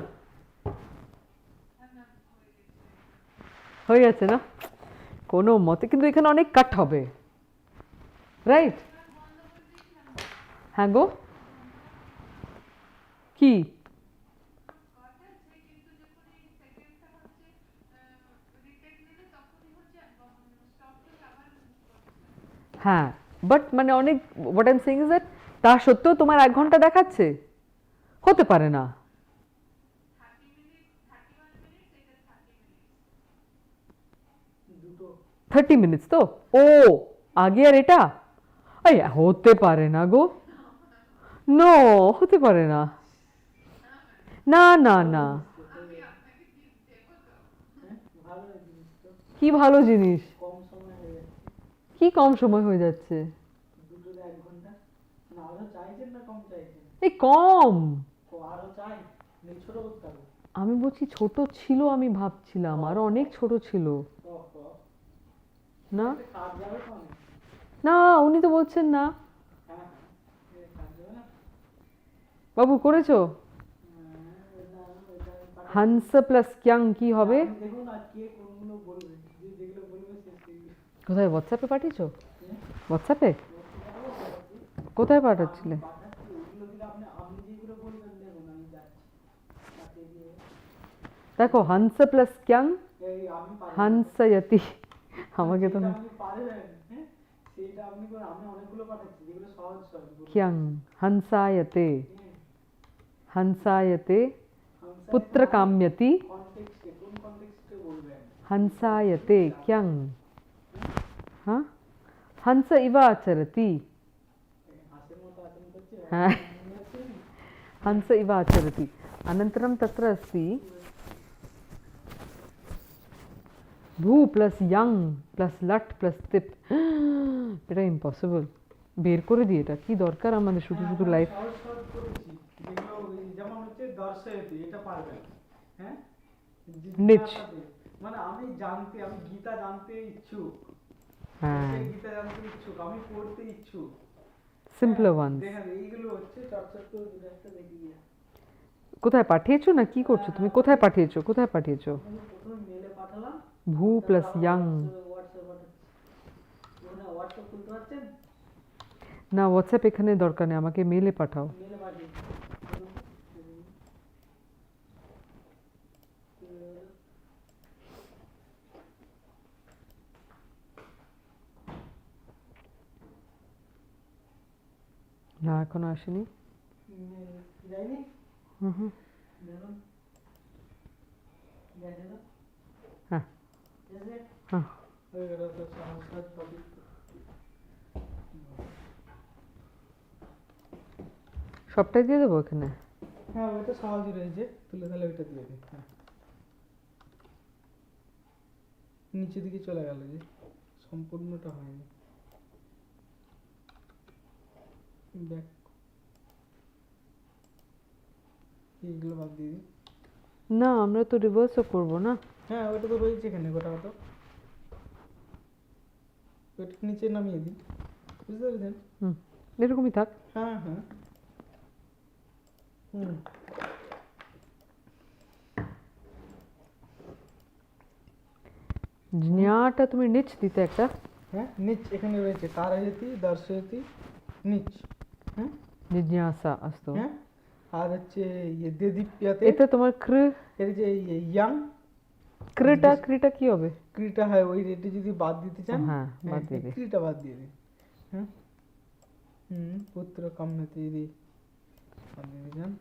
A: হয়ে গেছে না কোনো মতে কিন্তু এখানে অনেক কাট হবে রাইট হ্যাঁ গো কি হ্যাঁ বাট মানে অনেক what I am saying is that তা সত্ত্বেও তোমার 1 ঘন্টা দেখাচ্ছে হতে পারে না 30 মিনিটস তো ও আগে আর এটা এই হতে পারে না গো নো হতে পারে না না না না কি ভালো জিনিস কি কম সময় হয়ে যাচ্ছে এই কম আমি বলছি ছোট ছিল, আমি ভাবছিলাম আরো অনেক ছোট ছিল। না না, উনি তো বলছেন না। বাবু করেছো? হংস প্লাস ক্যাং কি হবে? কোথায় হোয়াটসঅ্যাপে পাঠিয়েছো? হোয়াটসঅ্যাপে কোথায় পাঠাচ্ছিলে? দেখো হংস প্লাস ক্যাং হংসয়তি। আমাকে তো ক্যাং হংসায়তে হংসায়তে পুত্র কাম্যতি हंसायते क्यं हाँ हंस इव आचरति हंस इव आचरति। अनन्तरं तत्र अस्ति भू प्लस यंग प्लस लट प्लस तिप। এটা ইম্পসিবল, বের করে দিই। এটা কি দরকার আমাদের শুধু শুধু লাইফ।
B: যেমন হচ্ছে দর্শয়তি, এটা পারবেন। হ্যাঁ
A: নিচ
B: মানে আমি জানতে, আমি গীতা জানতে ইচ্ছুক।
A: হ্যাঁ
B: গীতা জানতে ইচ্ছুক, আমি পড়তে ইচ্ছুক।
A: Simple one.
B: দেখেন এইগুলো হচ্ছে চর্চা করে দিলে একটা দেখি গিয়ে।
A: কোথায় পাঠিয়েছো না কি করছো তুমি? কোথায় পাঠিয়েছো? কোথায় পাঠিয়েছো?
B: প্রথমে মেলে পাঠালাম।
A: ভূ প্লাস ইয়াং।
B: হোয়াটসঅ্যাপ খুলতে পারছেন
A: না, হোয়াটসঅ্যাপ এখানে দরকার নেই, আমাকে মেলে পাঠাও।
B: মেলে পাঠিয়ে
A: না এখনো আসেনি।
B: যায়নি।
A: হুম
B: দেখুন
A: হ্যাঁ হ্যাঁ
B: হয়ে গেল তো সমস্যা টপিক।
A: সবটাই দিয়ে দেবো এখানে?
B: হ্যাঁ ওইটা সহজই রয়েছে, তুলে তাহলে ওইটা দিয়ে দিই। হ্যাঁ নিচের দিকে চলে গেল যে, সম্পূর্ণটা হয়নি। ব্যাক এইগুলো বাদ দিয়ে দিই।
A: না আমরা তো রিভার্সও করবো না।
B: হ্যাঁ ওইটা তো রয়েছে এখানে গোটা মতো, ওইটা নিচে নামিয়ে দিই, বুঝতে পেরেছেন?
A: এরকমই থাক।
B: হ্যাঁ হ্যাঁ
A: জ্ঞাটা তুমি নিচ দিতে একটা।
B: হ্যাঁ নিচ এখানে রয়েছে, কারয়তি দর্শয়তি নিচ। হ্যাঁ
A: জিজ্ঞাসা আস্তু।
B: হ্যাঁ আর হচ্ছে দেদীপ্যতে,
A: এতে তোমার
B: এর যে ইয়াং
A: ক্রিটা কি হবে?
B: ক্রিটা হয় ওই রেটে যদি বাদ দিতে চান,
A: হ্যাঁ বাদ দিয়ে দিই।
B: ক্রিটা বাদ দিয়ে দিন। হ্যাঁ পুত্র কাম্যতি দি বাদ দিয়ে দিন।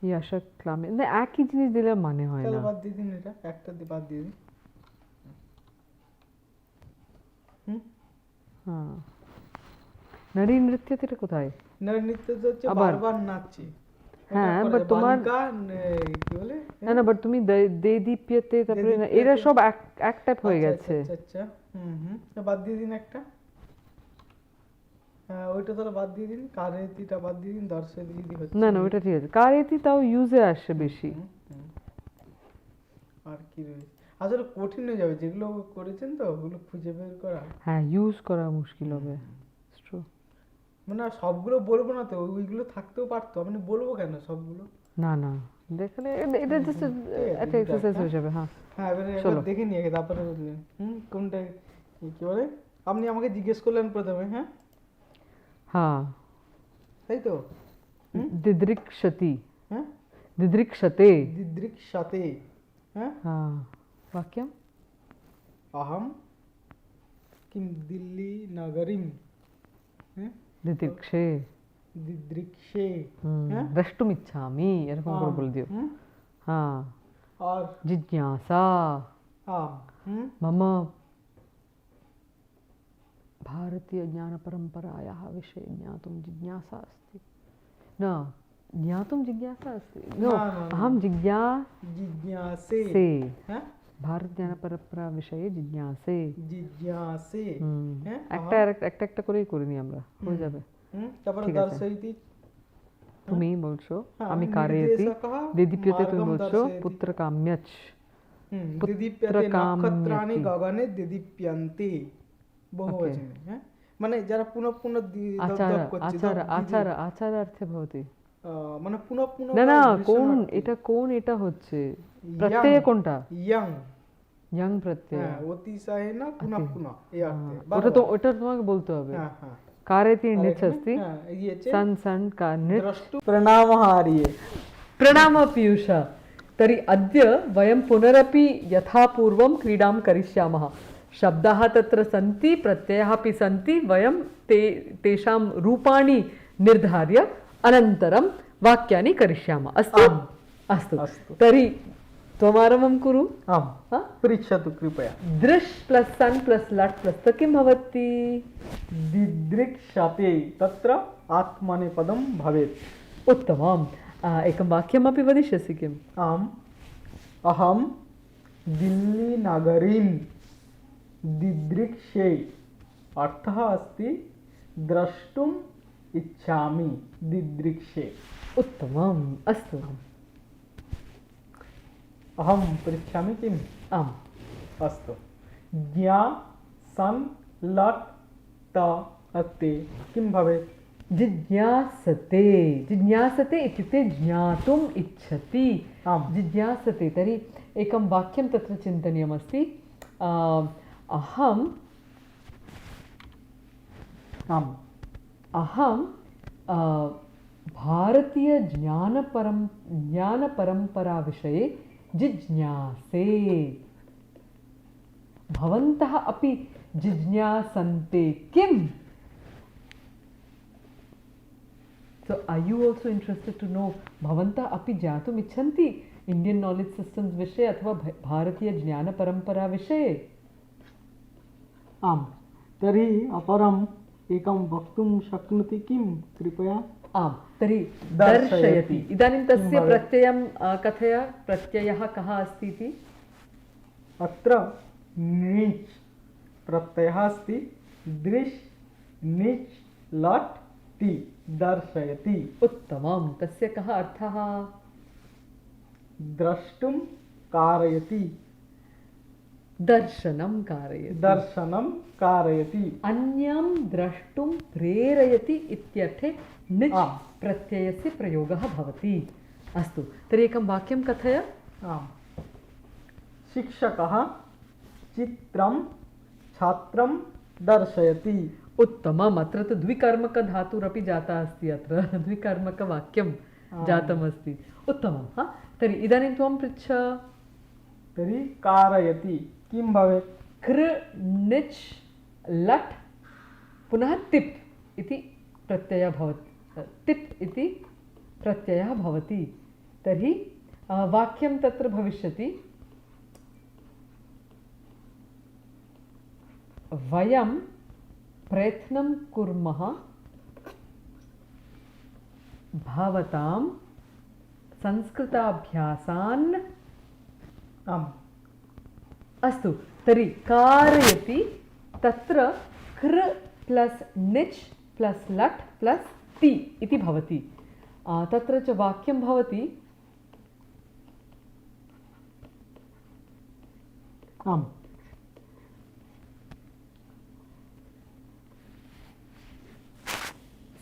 A: ইয়াশা ক্লামে না, একই জিনিস দিলে মানে হয়
B: তাহলে
A: না।
B: বাদ দিয়ে দিন, এটা একটা দিয়ে বাদ দিয়ে দিন।
A: হ্যাঁ নারী নৃত্যটা কোথায়?
B: নারী নৃত্য হচ্ছে বারবার নাচছে।
A: হ্যাঁ বাট তোমার
B: কি বলে
A: না না, বাট তুমি দেদীপ্যতে তারপরে এরা সব এক টাইপ হয়ে গেছে।
B: আচ্ছা আচ্ছা বাদ দিয়ে দিন একটা। ওইটা তাহলে বাদ দিয়ে দিন, কারেতিটা বাদ দিয়ে দিন, দর্শয়তি যদি হচ্ছে
A: না না ওইটা ঠিক আছে। কারেতি তাও ইউজে আসে বেশি।
B: আর কি রয়েছে আসলে কঠিন হয়ে যাবে, যেগুলো করেছেন তো ওগুলো খুঁজে বের করা।
A: হ্যাঁ ইউজ করা মুশকিল হবে।
B: মানে সবগুলো বলবো না তো, ওইগুলো থাকতেও পারতো, আমি বলবো কেন সবগুলো?
A: না না দেখলে এটা জাস্ট একটা এক্সারসাইজ হয়ে যাবে। হ্যাঁ
B: হ্যাঁ এবারে একবার দেখে নিয়ে তারপরে বললেন কোনটা কি বলে। আপনি আমাকে জিজ্ঞেস করলেন প্রথমে। হ্যাঁ
A: হ্যাঁ
B: তাই তো।
A: দিদৃক্ষতি।
B: হ্যাঁ
A: দিদৃক্ষতে।
B: দিদৃক্ষতে। হ্যাঁ
A: হ্যাঁ वाक्यम
B: अहम किम दिल्ली नगरीम
A: दिदृक्षे
B: दिदृक्षे
A: द्रष्टुमिच्छामि এরকম করে বলে দিও। हाँ
B: और
A: जिज्ञासा मम भारतीय ज्ञान परंपरायाः विषये ज्ञातुं जिज्ञासा अस्ति। न ज्ञातुं जिज्ञासा अस्ति। नो अहं जिज्ञासे भारत ज्ञान परंपरा विषये जिज्ञासे।
B: जिज्ञासे
A: একটা একটা করেই করে নি আমরা, হয়ে যাবে।
B: তারপরে দর্শয়তি
A: তুমি বলছো,
B: হ্যাঁ,
A: আমি কারয়তি,
B: নির্দেশকः
A: দিদীপ্যতে তুমি
B: মার্গম
A: বলছো,
B: দর্শয়তি।
A: পুত্রকাম্যচ।
B: দিদীপ্যতে নক্ষত্রাণি
A: পুত্রকাম্যতি।
B: গগনে দিদীপ্যন্তে, বহুবচনে। হ্যাঁ, মানে যারা পুনঃ পুনঃ দপ
A: আচার
B: দপ করছে,
A: আচার
B: দিদি,
A: আচার আচারার্থে ভবতি।
B: মানে পুনঃ পুনঃ
A: না
B: বা
A: না,
B: ভীষণার্থে।
A: কোন এটা হচ্ছে
B: ইয়াং,
A: প্রত্যয় কোনটা?
B: ইয়াং,
A: ইয়াং প্রত্যয়।
B: হ্যাঁ, অতিশয়েন পুনঃ পুনঃ এই অর্থে।
A: ওটা তোমাকে বলতে হবে।
B: হ্যাঁ হ্যাঁ,
A: কারেতি
B: আর
A: নিচ
B: এখানে,
A: अस्ति,
B: হ্যাঁ, ইয়েছে
A: सन सन का निच।
B: দ্রষ্টু প্রণামः আর্য়ে।
A: प्रणाम पीयूष। तर्हि अद्य वयं पुनरपि यथापूर्वं क्रीडां करिष्यामः। शब्दाः तत्र सन्ति, प्रत्ययाः अपि सन्ति, वयं तेषां रूपाणि निर्धार्य अनन्तरं वाक्यानि करिष्यामः। अस्तु?
B: आम्।
A: अस्तु।
B: अस्तु।
A: तर्हि त्वमारम्भं कुरु।
B: आम्, पृच्छतु कृपया।
A: दृश् प्लस् सन् प्लस् लट् प्लस् त किं भवति?
B: दिदृक्षते, तत्र आत्मनेपदं भवेत्।
A: उत्तमम्। एकं वाक्यमपि वदिष्यसि किम्?
B: आम्, अहं दिल्लीनगरीं दिदृक्षे, अर्थः अस्ति द्रष्टुम् इच्छामि, दिदृक्षे।
A: उत्तमम्। अस्तु।
B: अहं पृच्छामि किम्?
A: आम्।
B: अस्तु। ज्ञा सन् लट् त अस्ति, किं भवेत्?
A: जिज्ञासते। जिज्ञासते इत्युक्ते ज्ञातुम् इच्छति।
B: आम्।
A: जिज्ञासते, तर्हि एकं वाक्यं तत्र चिन्तनीयमस्ति। अहम् ज्ञानपरम्पराविषये जिज्ञासे। भवन्तः अपि जिज्ञासन्ते किम्? So are you also interested to know? भवन्तः अपि ज्ञातुम् इच्छन्ति इण्डियन् नालेज् सिस्टम्स् विषये अथवा भारतीयज्ञानपरम्परा विषये?
B: आम्, तर्हि अपरम् एकं वक्तुं शक्नोति किं कृपया?
A: आम्, तर्हि
B: दर्शयति।
A: दर्शयति। इदानीं तस्य
B: किं भवेत्?
A: प्रत्ययं कथय। प्रत्ययः कः अस्ति इति?
B: अत्र णिच् प्रत्ययः अस्ति। दृश् णिच् लट् ति, दर्शयति।
A: उत्तमं। तस्य कः अर्थः?
B: द्रष्टुं कारयति,
A: दर्शनं कारयति।
B: दर्शनं कारयति।
A: अन्यं द्रष्टुं प्रेरयति इत्यर्थे निच्
B: आम्।
A: प्रत्ययस्य प्रयोगः भवति। अस्तु, तर्हि एकं वाक्यं कथय।
B: आम्, शिक्षकः चित्रं छात्रं दर्शयति।
A: उत्तमम्। अत्र तु द्विकर्मकधातुरपि जाता अस्ति। अत्र द्विकर्मकवाक्यं जातमस्ति। उत्तमं। तर्हि इदानीं त्वं पृच्छ।
B: तर्हि कारयति किं भवेत्?
A: कृ निच् लट् पुनः तिप् इति प्रत्ययः भवति। तिप् इति प्रत्ययः भवति। तर्हि वाक्यं तत्र भविष्यति। वयं प्रयत्नं कुर्मः भवतां संस्कृताभ्यासान्।
B: आम्,
A: अस्तु, तर्हि कारयति तत्र कृ प्लस् निच् प्लस् लट् प्लस् ति इति भवति। तत्र च वाक्यं भवति।
B: आम्,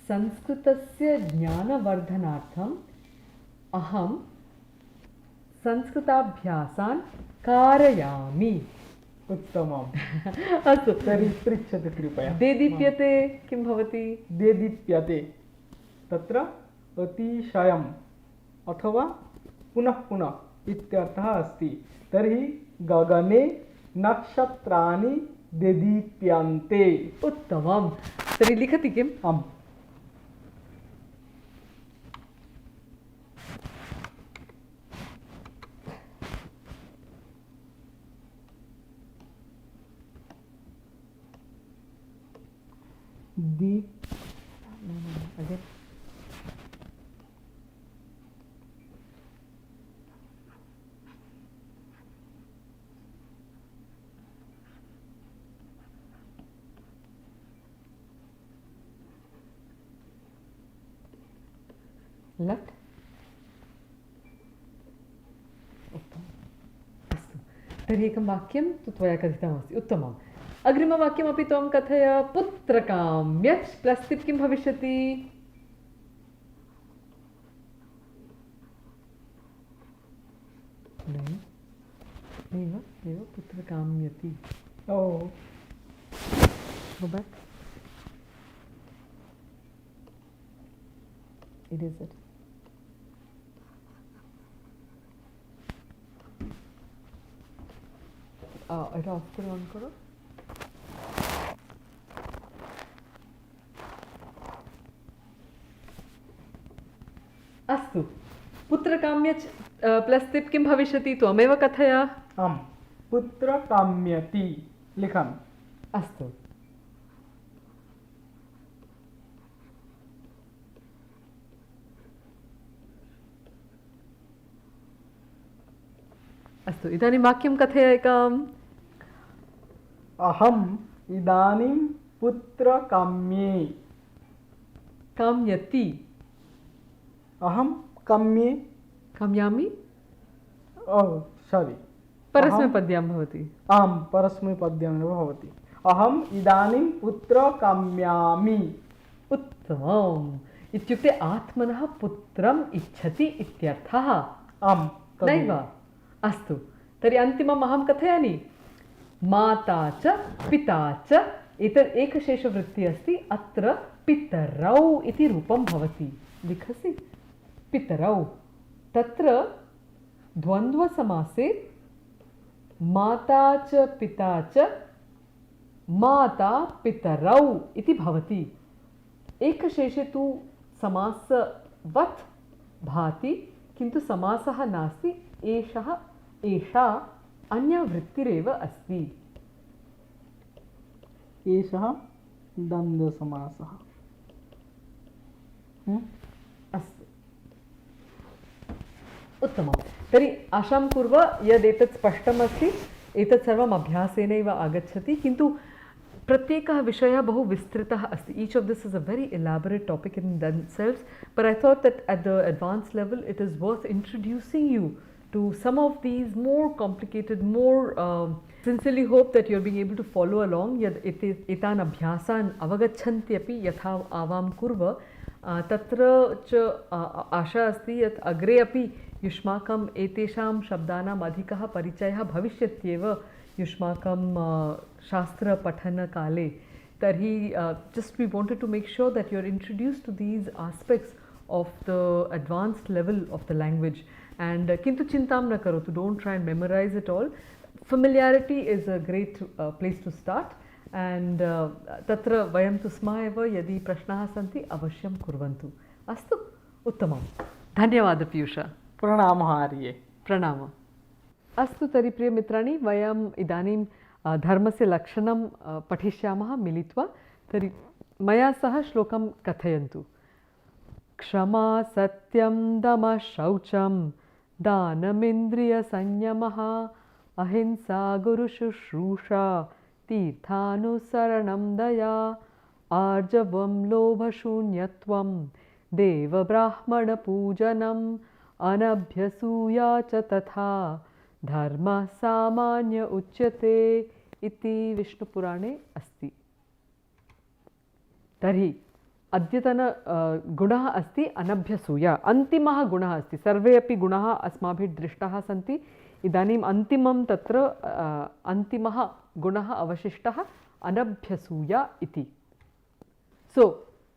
A: संस्कृतस्य ज्ञानवर्धनार्थम् अहं संस्कृताभ्यासान् कारयामि।
B: उत्तमम्।
A: अस्तु,
B: तर्हि पृच्छतु कृपया।
A: देदीप्यते किं भवति?
B: देदीप्यते, तत्र अतिशयम् अथवा पुनः पुनः इत्यर्थः अस्ति। तर्हि गगने नक्षत्राणि देदीप्यन्ते।
A: उत्तमं। तर्हि लिखति किम्?
B: आम्,
A: again. लेफ्ट् उत्तमम् अस्तु तर्हि एकं वाक्यं तु त्वया कथितमस्ति उत्तमम् अग्रिमवाक्यमपि त्वं कथय पुत्रकाम्यच् प्लस् तिप् किं भविष्यति नैव पुत्रकाम्यति
B: Oh.
A: Go back. It is it. এটা অফ করে অন করো अस्तु पुत्रकाम्यच् प्लस् तिप् किं भविष्यति त्वमेव कथय
B: आम् पुत्रकाम्यति लिखामि
A: अस्तु अस्तु इदानीं वाक्यं कथय एकम्
B: अहम् इदानीं पुत्रकाम्ये
A: काम्यति
B: अहं काम्ये
A: काम्यामि
B: सारी
A: परस्मैपद्यां भवति
B: आम् परस्मैपद्यम् एव भवति अहम् इदानीं पुत्रकाम्यामि
A: उत्तमम् इत्युक्ते आत्मनः पुत्रम् इच्छति इत्यर्थः
B: आम्
A: नैव अस्तु तर्हि अन्तिमम् अहं कथयामि माता च पिता च एतत् एकशेषवृत्तिः अस्ति अत्र पितरौ इति रूपं भवति लिखसि पितरौ तत्र द्वन्द्वसमासे माता च पिता च माता पितरौ इति भवति एकशेषे तु समासवत् भाति किन्तु समासः नास्ति एषः एषा अन्या वृत्तिरेव अस्ति
B: एषः द्वन्द्वसमासः
A: अस्तु उत्तमं तर्हि आशां कुर्व यदेतत् स्पष्टमस्ति एतत् सर्वम् अभ्यासेनैव आगच्छति किन्तु प्रत्येकः विषयः बहु विस्तृतः अस्ति each of this is a very elaborate topic in themselves but I thought that at the advanced level it is worth introducing you to some of these more complicated more sincerely hope that you are being able to follow along yad etan abhyasan avagachanti api yatha avam kurva तत्र च आशा अस्ति यत् अग्रे अपि युष्माकम् एतेषां शब्दानाम् अधिकः परिचयः भविष्यत्येव युष्माकं शास्त्रपठनकाले तर्हि just we wanted to make sure that you are introduced to these aspects of the advanced level of the language and किन्तु चिन्तां न करोतु don't try and memorize it all familiarity is a great place to start and तत्र वयं तु स्मः एव यदि प्रश्नाः सन्ति अवश्यं कुर्वन्तु अस्तु उत्तमं धन्यवादः पीयूष
B: प्रणामः आर्ये
A: प्रणामः अस्तु तर्हि प्रियमित्राणि वयम् इदानीं धर्मस्य लक्षणं पठिष्यामः मिलित्वा तर्हि मया सह श्लोकं कथयन्तु क्षमा सत्यं दमः शौचं दानमिन्द्रियसंयमः अहिंसा गुरुशुश्रूषा तीर्थानुसरणं दया आर्जवं लोभशून्यत्वं देवब्राह्मणपूजनम् अनभ्यसूया च तथा धर्मः सामान्य उच्यते इति विष्णुपुराणे अस्ति तर्हि अद्यतन गुणः अस्ति अनभ्यसूया अन्तिमः गुणः अस्ति सर्वे अपि गुणाः अस्माभिः दृष्टाः सन्ति इदानीम् अन्तिमं तत्र अन्तिमः गुणः अवशिष्टः अनभ्यसूया इति so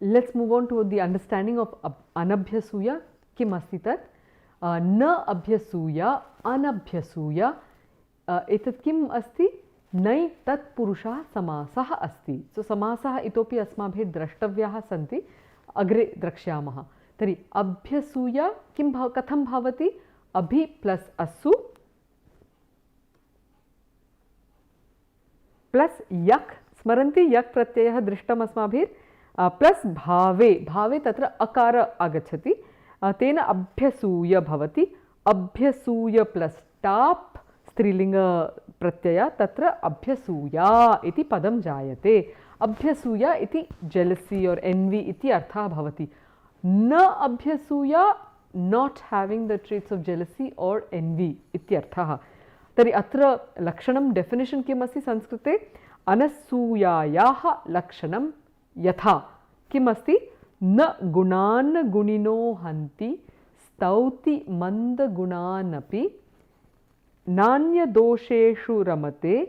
A: let's move on to the understanding of अनभ्यसूया किम् अस्ति तत् न अभ्यसूया अनभ्यसूया एतत् किम् अस्ति नै तत्पुरुषः समासः अस्ति सो समासः इतोपि अस्माभिः द्रष्टव्याः सन्ति अग्रे द्रक्ष्यामः तर्हि अभ्यसूया किं कथं भवति अभि प्लस् असु प्लस् यक् स्मरन्ति यक् प्रत्ययः दृष्टम् अस्माभिः प्लस् भावे भावे तत्र अकार आगच्छति तेन अभ्यसूय भवति अभ्यसूय प्लस् टाप् स्त्रीलिङ्ग प्रत्यय तत्र अभ्यसूया इति पदं जायते अभ्यसूया इति जेलसी और एन्वी इति अर्थः भवति Na abhyasuya, not having the traits of jealousy or envy ityarthah. Tari atra lakshanam definition kim asti Sanskrite? Anasuyayaha lakshanam yatha. Kim asti? Na gunan gunino hanti stauti manda gunanapi nanya dosheshu ramate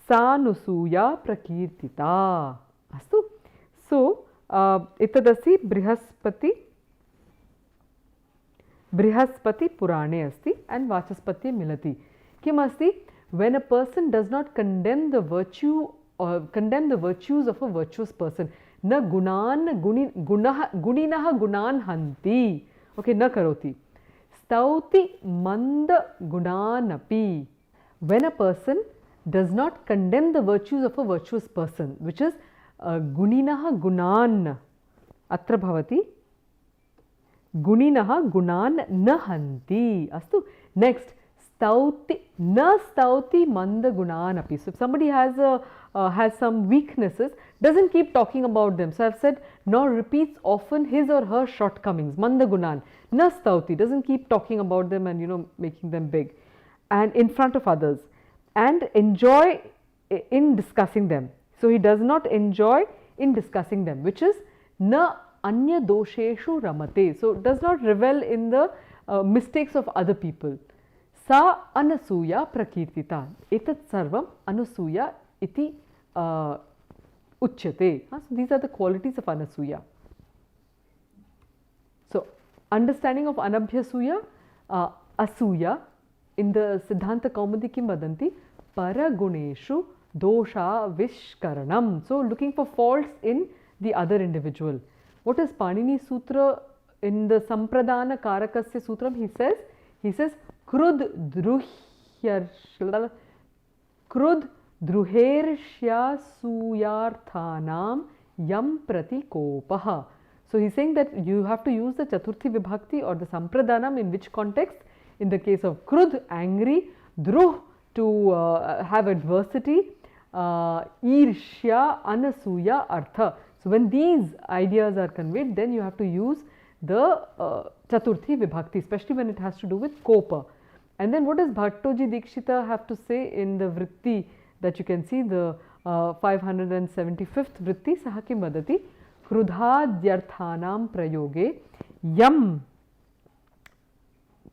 A: sanusuya prakirtita. Astu. So, itadasi Brihaspati Purane asti and Vachaspati Milati. Kim asti? When a person does not condemn the virtue or condemn the virtues of a virtuous person, na guninaha gunan hanti. Okay, na karoti. Stauti manda gunanapi. When a person does not condemn the virtues of a virtuous person, which is guninaha gunan, atra bhavati, guninaha gunan nahanti. Astu. Next, stauti na stauti manda gunanapi. So if somebody has some weaknesses, doesn't keep talking about them. So I've said, nor repeats often his or her shortcomings. Manda gunan. Na stauti, doesn't keep talking about them and making them big and in front of others, and enjoy in discussing them. So he does not enjoy in discussing them, which is na anya dosheshu ramate. So does not revel in the mistakes of other people. Sa anasuya prakirtita. Etat sarvam anasuya iti uchyate. So these are the qualities of anasuya. So understanding of anabhyasuya, asuya, in the Siddhanta Kaumudi kim vadanti? Paraguneshu dosha vishkaranam. So looking for faults in the other individual. What is Panini Sutra in the Sampradana Karakasya Sutram? He says krud druhershya suyarthanam yam pratikopaha. So he's saying that you have to use the Chaturthi Vibhakti or the Sampradanam in which context? In the case of krud, angry, druh, to have adversity, irshya, anasuya, artha. So when these ideas are conveyed, then you have to use the Chaturthi Vibhakti, especially when it has to do with kopa. And then what does Bhattoji Dikshita have to say in the vritti that you can see, the 575th vritti? Saha kim vadati? Krudhadyarthanam prayoge yam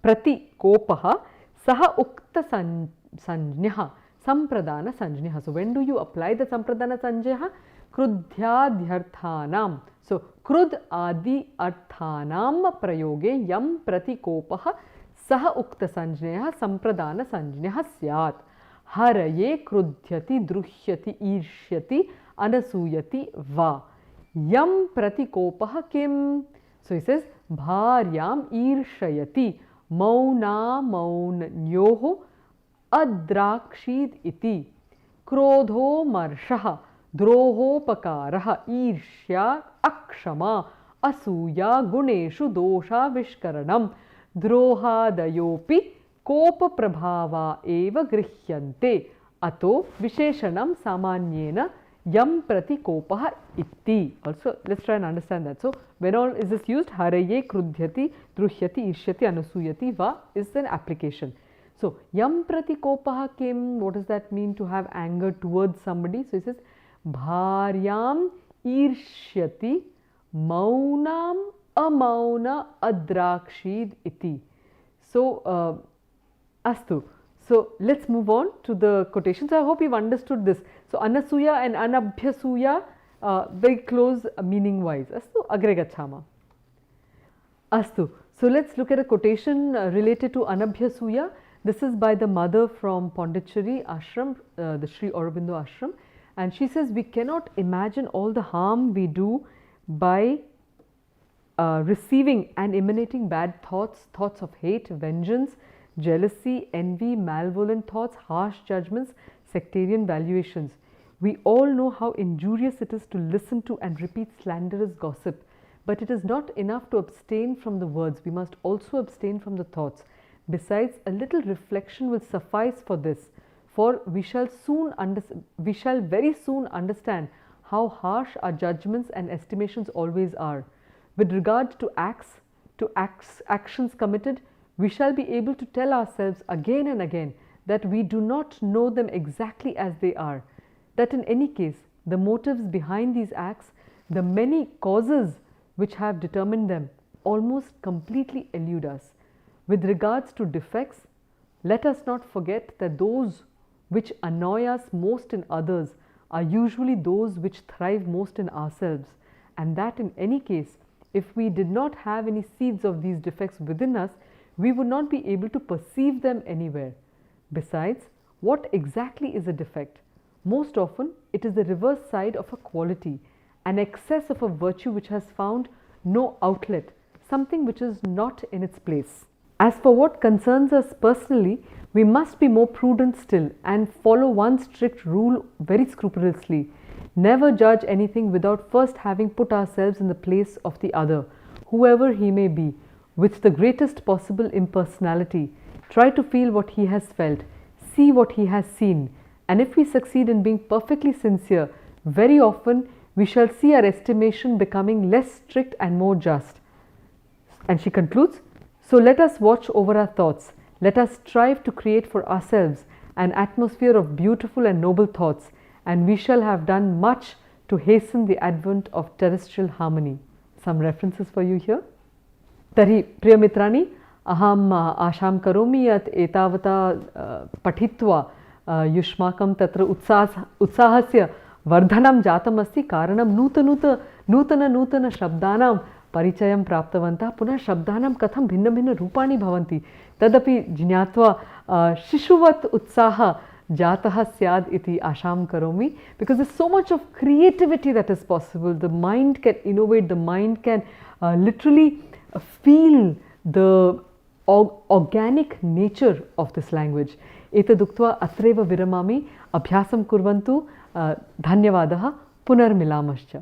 A: prati kopaha saha ukta sanjnyaha sampradana sanjnyaha. So when do you apply the sampradana sanjnyaha? Krudhyadhyarthanam. So krud adi arthanam prayoge yam prati kopaha saha ukta sanjnyaha sampradana sanjnyaha syat. Haraye krudhyati druhyati irshyati anasuyati va. Yam pratikopaha kim? So he says, bharyam irshayati mauna maunyoho adrakshid iti krodho marshaha droho pakaraha irshya akshama asuya guneshu dosha vishkaranam drohadayopi kopa prabhava eva grihyante ato visheshanam samanyena yam prati kopaha itti. Also, let's try and understand that. So, when all is this used? Haraye krudhyati druhyati irshyati anusuyati va is an application. So, yam prati kopaha kim? What does that mean, to have anger towards somebody? So, he says bharyam irshyati maunam amauna adrakshid iti. So, astu. So, let's move on to the quotation. So, I hope you've understood this. So, anasuya and anabhyasuya very close meaning wise. Astu, agre gachama. Astu. So, let's look at a quotation related to anabhyasuya. This is by the mother from Pondicherry Ashram, the Sri Aurobindo Ashram, and she says, we cannot imagine all the harm we do by receiving and emanating bad thoughts, thoughts of hate, vengeance, jealousy, envy, malevolent thoughts, harsh judgments, sectarian valuations. We all know how injurious it is to listen to and repeat slanderous gossip, but it is not enough to abstain from the words. We must also abstain from the thoughts. Besides, a little reflection will suffice for this, for we shall very soon understand how harsh our judgments and estimations always are. With regard to actions committed, we shall be able to tell ourselves again and again that we do not know them exactly as they are, that in any case, the motives behind these acts, the many causes which have determined them, almost completely elude us. With regards to defects, let us not forget that those which annoy us most in others are usually those which thrive most in ourselves, and that in any case, if we did not have any seeds of these defects within us, we would not be able to perceive them anywhere. Besides, what exactly is a defect? Most often, it is the reverse side of a quality, an excess of a virtue which has found no outlet, something which is not in its place. As for what concerns us personally, we must be more prudent still and follow one strict rule very scrupulously. Never judge anything without first having put ourselves in the place of the other, whoever he may be, with the greatest possible impersonality. Try to feel what he has felt, see what he has seen, and if we succeed in being perfectly sincere, very often we shall see our estimation becoming less strict and more just. And she concludes, so let us watch over our thoughts. Let us strive to create for ourselves an atmosphere of beautiful and noble thoughts, and we shall have done much to hasten the advent of terrestrial harmony. Some references for you here. Tari Priyamitrani, aham asham karomi yat etavata patitva युष्माकं तत्र उत्साहस्य वर्धनं जातम् अस्ति कारणं नूतन शब्दानां परिचयं प्राप्तवन्तः पुनः शब्दानां कथं भिन्नभिन्नरूपाणि भवन्ति तदपि ज्ञात्वा शिशुवत् उत्साहः जातः स्याद् इति आशां करोमि because there's so much of creativity that is possible. The mind can innovate, the mind can literally feel the organic nature of this language. एतदुक्त्वा अत्रैव विरमामि. अभ्यासं कुर्वन्तु. धन्यवादः. पुनर्मिलामश्च.